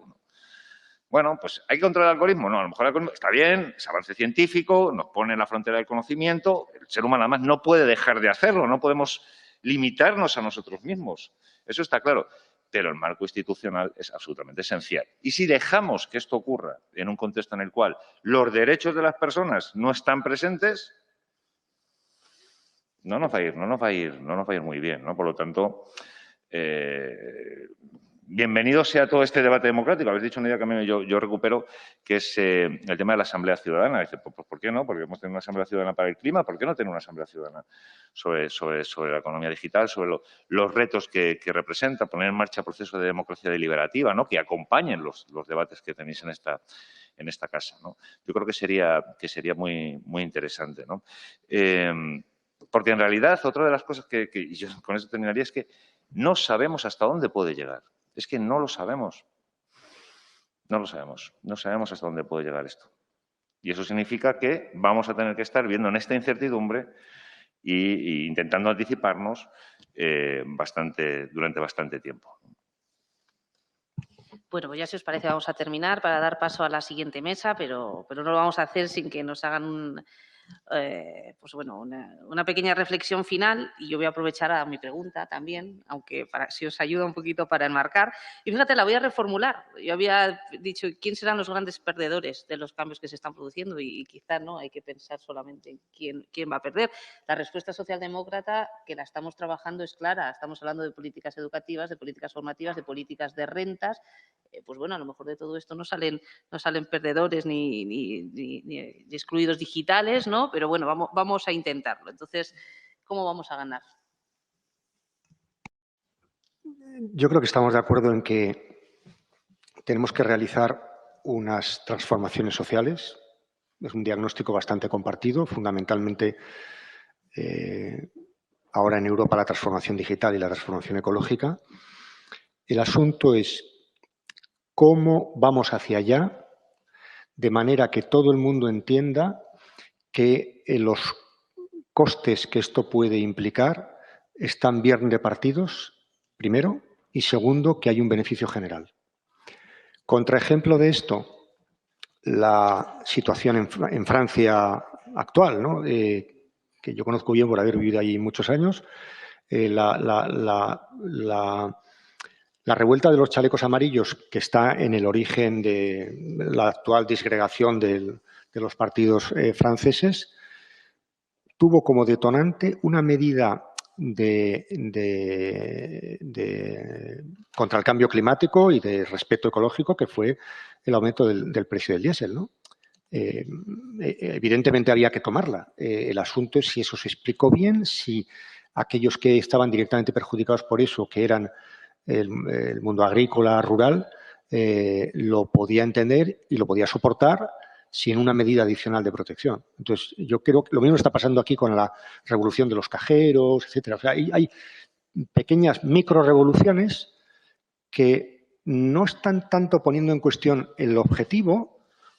bueno, pues ¿hay que controlar el algoritmo? No, a lo mejor el algoritmo está bien, es avance científico, nos pone en la frontera del conocimiento. El ser humano, además, no puede dejar de hacerlo, no podemos limitarnos a nosotros mismos. Eso está claro. Pero el marco institucional es absolutamente esencial. Y si dejamos que esto ocurra en un contexto en el cual los derechos de las personas no están presentes, no nos va a ir muy bien, ¿no? Por lo tanto, bienvenido sea todo este debate democrático. Habéis dicho una idea que a mí yo recupero, que es el tema de la Asamblea Ciudadana. Dice, pues, ¿por qué no? Porque hemos tenido una Asamblea Ciudadana para el clima. ¿Por qué no tener una Asamblea Ciudadana sobre la economía digital, sobre los retos que representa, poner en marcha procesos de democracia deliberativa, ¿no?, que acompañen los debates que tenéis en esta casa, ¿no? Yo creo que sería muy, muy interesante, ¿no? Porque en realidad otra de las cosas y yo con esto terminaría es que no sabemos hasta dónde puede llegar. Es que no lo sabemos. No sabemos hasta dónde puede llegar esto. Y eso significa que vamos a tener que estar viendo en esta incertidumbre e intentando anticiparnos durante bastante tiempo. Bueno, pues ya si os parece vamos a terminar para dar paso a la siguiente mesa, pero no lo vamos a hacer sin que nos hagan una pequeña reflexión final, y yo voy a aprovechar a mi pregunta también, aunque si os ayuda un poquito para enmarcar. Y fíjate, la voy a reformular. Yo había dicho, ¿quién serán los grandes perdedores de los cambios que se están produciendo? Y quizás no hay que pensar solamente en quién va a perder. La respuesta socialdemócrata, que la estamos trabajando, es clara. Estamos hablando de políticas educativas, de políticas formativas, de políticas de rentas. Pues bueno, a lo mejor de todo esto no salen perdedores ni excluidos digitales, ¿no? Pero bueno, vamos a intentarlo. Entonces, ¿cómo vamos a ganar? Yo creo que estamos de acuerdo en que tenemos que realizar unas transformaciones sociales. Es un diagnóstico bastante compartido, fundamentalmente ahora en Europa la transformación digital y la transformación ecológica. El asunto es cómo vamos hacia allá de manera que todo el mundo entienda que los costes que esto puede implicar están bien repartidos, primero, y segundo, que hay un beneficio general. Contraejemplo de esto, la situación en Francia actual, ¿no? Que yo conozco bien por haber vivido allí muchos años, la revuelta de los chalecos amarillos, que está en el origen de la actual disgregación de los partidos franceses, tuvo como detonante una medida contra el cambio climático y de respeto ecológico, que fue el aumento del precio del diésel, ¿no? Evidentemente había que tomarla. El asunto es si eso se explicó bien, si aquellos que estaban directamente perjudicados por eso, que eran el mundo agrícola, rural, lo podía entender y lo podía soportar sin una medida adicional de protección. Entonces, yo creo que lo mismo está pasando aquí con la revolución de los cajeros, etcétera. O sea, hay pequeñas microrevoluciones que no están tanto poniendo en cuestión el objetivo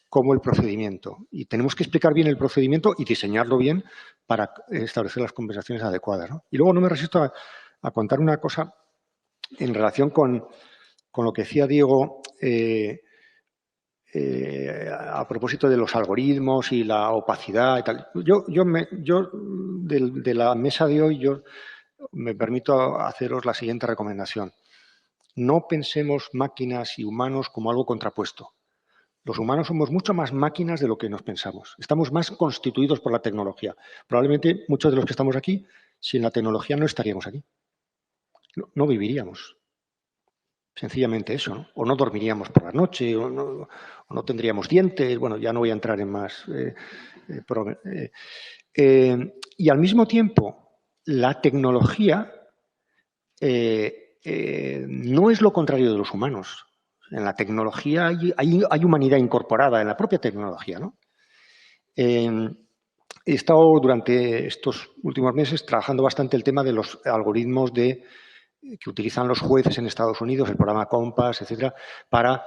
como el procedimiento. Y tenemos que explicar bien el procedimiento y diseñarlo bien para establecer las conversaciones adecuadas, ¿no? Y luego no me resisto a contar una cosa en relación con lo que decía Diego a propósito de los algoritmos y la opacidad y tal. Yo de la mesa de hoy, yo me permito haceros la siguiente recomendación. No pensemos máquinas y humanos como algo contrapuesto. Los humanos somos mucho más máquinas de lo que nos pensamos. Estamos más constituidos por la tecnología. Probablemente muchos de los que estamos aquí, sin la tecnología no estaríamos aquí. No viviríamos. Sencillamente eso, ¿no? O no dormiríamos por la noche, o no tendríamos dientes. Bueno, ya no voy a entrar en más. Y al mismo tiempo, la tecnología no es lo contrario de los humanos. En la tecnología hay humanidad incorporada en la propia tecnología, ¿no? He estado durante estos últimos meses trabajando bastante el tema de los algoritmos que utilizan los jueces en Estados Unidos, el programa Compass, etcétera, para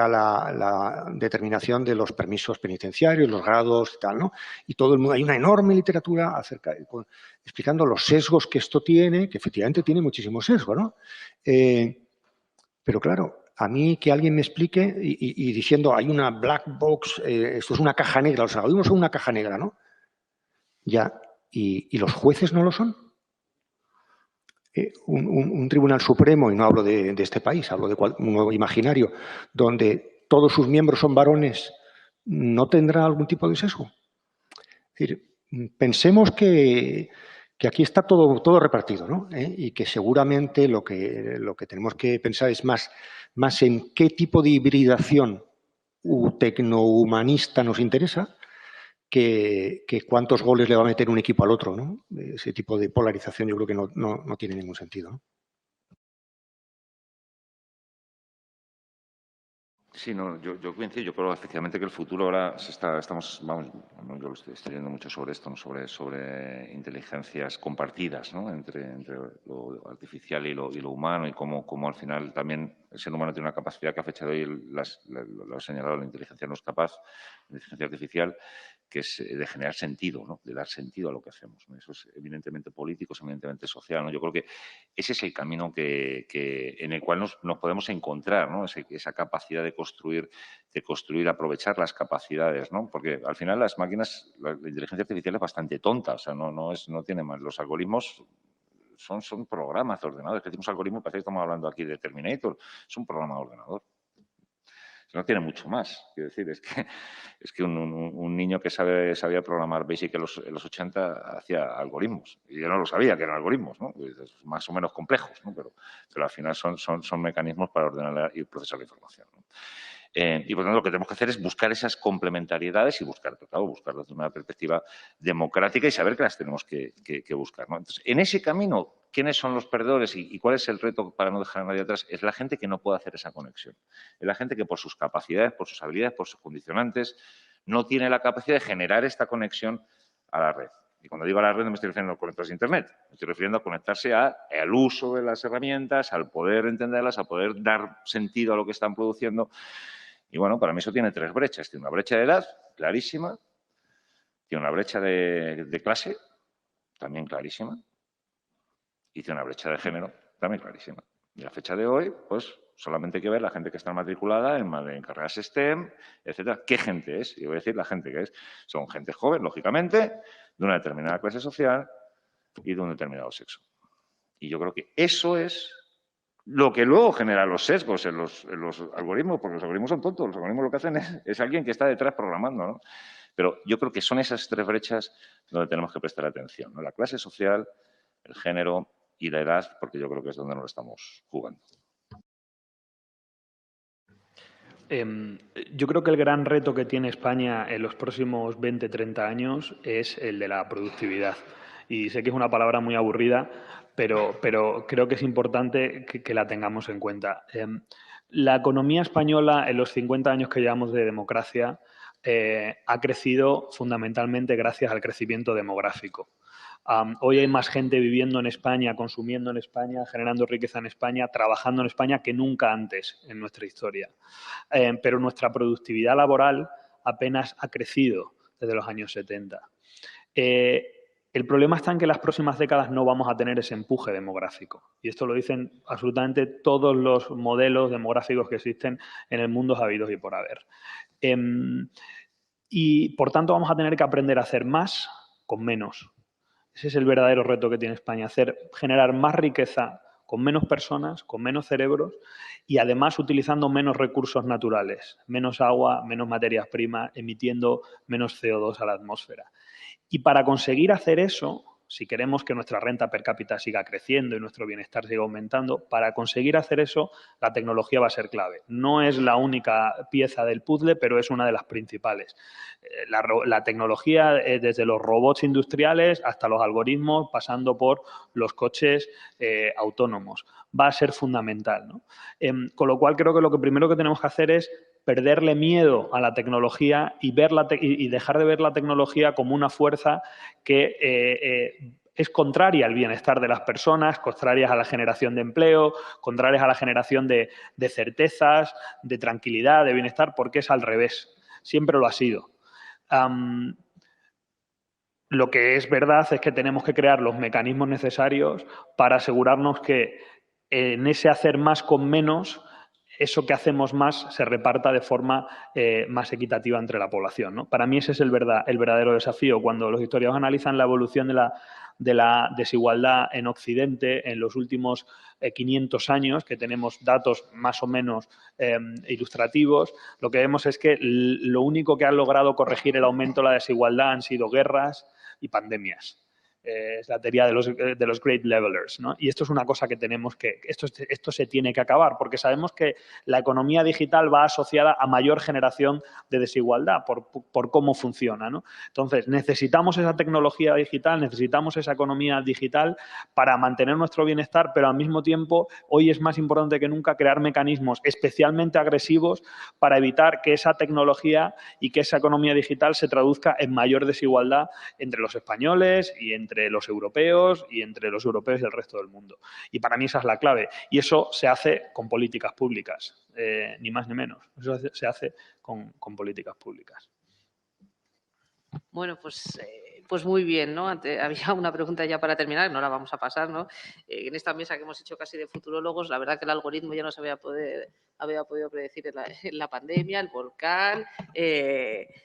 la determinación de los permisos penitenciarios, los grados y tal, ¿no? Y todo el mundo, hay una enorme literatura explicando los sesgos que esto tiene, que efectivamente tiene muchísimo sesgo, ¿no? Pero claro, a mí que alguien me explique y diciendo hay una black box, esto es una caja negra, los algoritmos son una caja negra, ¿no? Ya, ¿y los jueces no lo son? Un tribunal supremo, y no hablo de este país, hablo de un imaginario, donde todos sus miembros son varones, ¿no tendrá algún tipo de sesgo? Es decir, pensemos que aquí está todo repartido, ¿no? Y que seguramente lo que tenemos que pensar es más en qué tipo de hibridación tecnohumanista nos interesa que cuántos goles le va a meter un equipo al otro, ¿no? Ese tipo de polarización yo creo que no tiene ningún sentido, ¿no? Sí, no, yo coincido. Yo creo efectivamente que el futuro ahora vamos, yo lo estoy leyendo mucho sobre esto, ¿no? sobre inteligencias compartidas, ¿no? entre lo artificial y lo humano, y cómo al final también el ser humano tiene una capacidad que a fecha de hoy lo ha señalado, la inteligencia no es capaz, la inteligencia artificial, que es de generar sentido, ¿no? De dar sentido a lo que hacemos, ¿no? Eso es evidentemente político, es evidentemente social, ¿no? Yo creo que ese es el camino en el cual nos podemos encontrar, ¿no? Esa capacidad de construir, aprovechar las capacidades, ¿no? Porque al final las máquinas, la inteligencia artificial es bastante tonta, o sea, no tiene más. Los algoritmos son programas de ordenador. Es que decimos algoritmo, parece que estamos hablando aquí de Terminator, es un programa de ordenador. No tiene mucho más. Quiero decir, es que un niño que sabía programar BASIC en los 80 hacía algoritmos. Y yo no lo sabía que eran algoritmos, ¿no? Más o menos complejos, ¿no? Pero al final son mecanismos para ordenar y procesar la información, ¿no? Y por lo tanto, lo que tenemos que hacer es buscar esas complementariedades y buscarlas desde una perspectiva democrática y saber que las tenemos que buscar, ¿no? Entonces, en ese camino, ¿quiénes son los perdedores y cuál es el reto para no dejar a nadie atrás? Es la gente que no puede hacer esa conexión. Es la gente que por sus capacidades, por sus habilidades, por sus condicionantes, no tiene la capacidad de generar esta conexión a la red. Y cuando digo a la red no me estoy refiriendo a conectarse a Internet, me estoy refiriendo a conectarse al uso de las herramientas, al poder entenderlas, a poder dar sentido a lo que están produciendo. Y bueno, para mí eso tiene tres brechas. Tiene una brecha de edad, clarísima. Tiene una brecha de clase, también clarísima. Y tiene una brecha de género, también clarísima. Y a fecha de hoy, pues solamente hay que ver la gente que está matriculada en carreras STEM, etcétera. ¿Qué gente es? Y voy a decir la gente que es. Son gente joven, lógicamente, de una determinada clase social y de un determinado sexo. Y yo creo que eso es lo que luego genera los sesgos en los algoritmos, porque los algoritmos son tontos. Los algoritmos lo que hacen es alguien que está detrás programando, ¿no? Pero yo creo que son esas tres brechas donde tenemos que prestar atención, ¿no? La clase social, el género y la edad, porque yo creo que es donde nos estamos jugando. Yo creo que el gran reto que tiene España en los próximos 20, 30 años es el de la productividad. Y sé que es una palabra muy aburrida, pero creo que es importante que la tengamos en cuenta. La economía española en los 50 años que llevamos de democracia ha crecido fundamentalmente gracias al crecimiento demográfico. Hoy hay más gente viviendo en España, consumiendo en España, generando riqueza en España, trabajando en España que nunca antes en nuestra historia. Pero nuestra productividad laboral apenas ha crecido desde los años 70. El problema está en que en las próximas décadas no vamos a tener ese empuje demográfico. Y esto lo dicen absolutamente todos los modelos demográficos que existen en el mundo habidos y por haber. Y, por tanto, vamos a tener que aprender a hacer más con menos. Ese es el verdadero reto que tiene España, generar más riqueza con menos personas, con menos cerebros y, además, utilizando menos recursos naturales, menos agua, menos materias primas, emitiendo menos CO2 a la atmósfera. Y para conseguir hacer eso, si queremos que nuestra renta per cápita siga creciendo y nuestro bienestar siga aumentando, para conseguir hacer eso, la tecnología va a ser clave. No es la única pieza del puzzle, pero es una de las principales. La tecnología, desde los robots industriales hasta los algoritmos, pasando por los coches autónomos, va a ser fundamental, ¿no? Con lo cual, creo que lo primero que tenemos que hacer es perderle miedo a la tecnología y dejar de ver la tecnología como una fuerza que es contraria al bienestar de las personas, contrarias a la generación de empleo, contrarias a la generación de certezas, de tranquilidad, de bienestar, porque es al revés. Siempre lo ha sido. Lo que es verdad es que tenemos que crear los mecanismos necesarios para asegurarnos que en ese hacer más con menos, eso que hacemos más se reparta de forma más equitativa entre la población, ¿no? Para mí ese es el verdadero desafío. Cuando los historiadores analizan la evolución de la desigualdad en Occidente en los últimos 500 años, que tenemos datos más o menos ilustrativos, lo que vemos es que lo único que ha logrado corregir el aumento de la desigualdad han sido guerras y pandemias. Es la teoría de los Great Levelers, ¿no? Y esto es una cosa que tenemos que... Esto se tiene que acabar, porque sabemos que la economía digital va asociada a mayor generación de desigualdad por cómo funciona, ¿no? Entonces, necesitamos esa tecnología digital, necesitamos esa economía digital para mantener nuestro bienestar, pero al mismo tiempo, hoy es más importante que nunca crear mecanismos especialmente agresivos para evitar que esa tecnología y que esa economía digital se traduzca en mayor desigualdad entre los españoles y entre los europeos y entre los europeos y el resto del mundo. Y para mí esa es la clave. Y eso se hace con políticas públicas, ni más ni menos. Eso se hace con políticas públicas. Bueno, pues muy bien, ¿no? Había una pregunta ya para terminar, no la vamos a pasar, ¿no? En esta mesa que hemos hecho casi de futurólogos, la verdad que el algoritmo ya no se había podido predecir en la pandemia, el volcán,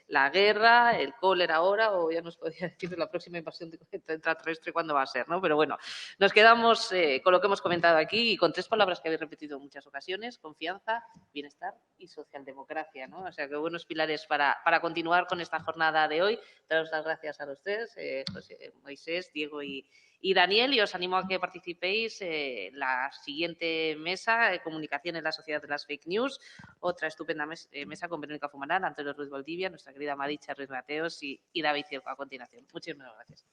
la guerra, el cólera ahora, o ya nos podía decir la próxima invasión extraterrestre cuándo va a ser, ¿no? Pero bueno, nos quedamos con lo que hemos comentado aquí y con tres palabras que habéis repetido en muchas ocasiones: confianza, bienestar y socialdemocracia, ¿no? O sea, que buenos pilares para continuar con esta jornada de hoy. Daros las gracias a los tres, Moisés, Diego y Daniel, y os animo a que participéis en la siguiente mesa de comunicación en la sociedad de las fake news, otra estupenda mesa con Verónica Fumanán, Antonio Ruiz Valdivia, nuestra querida Maricha Ruiz Mateos y David Cierco a continuación. Muchísimas gracias.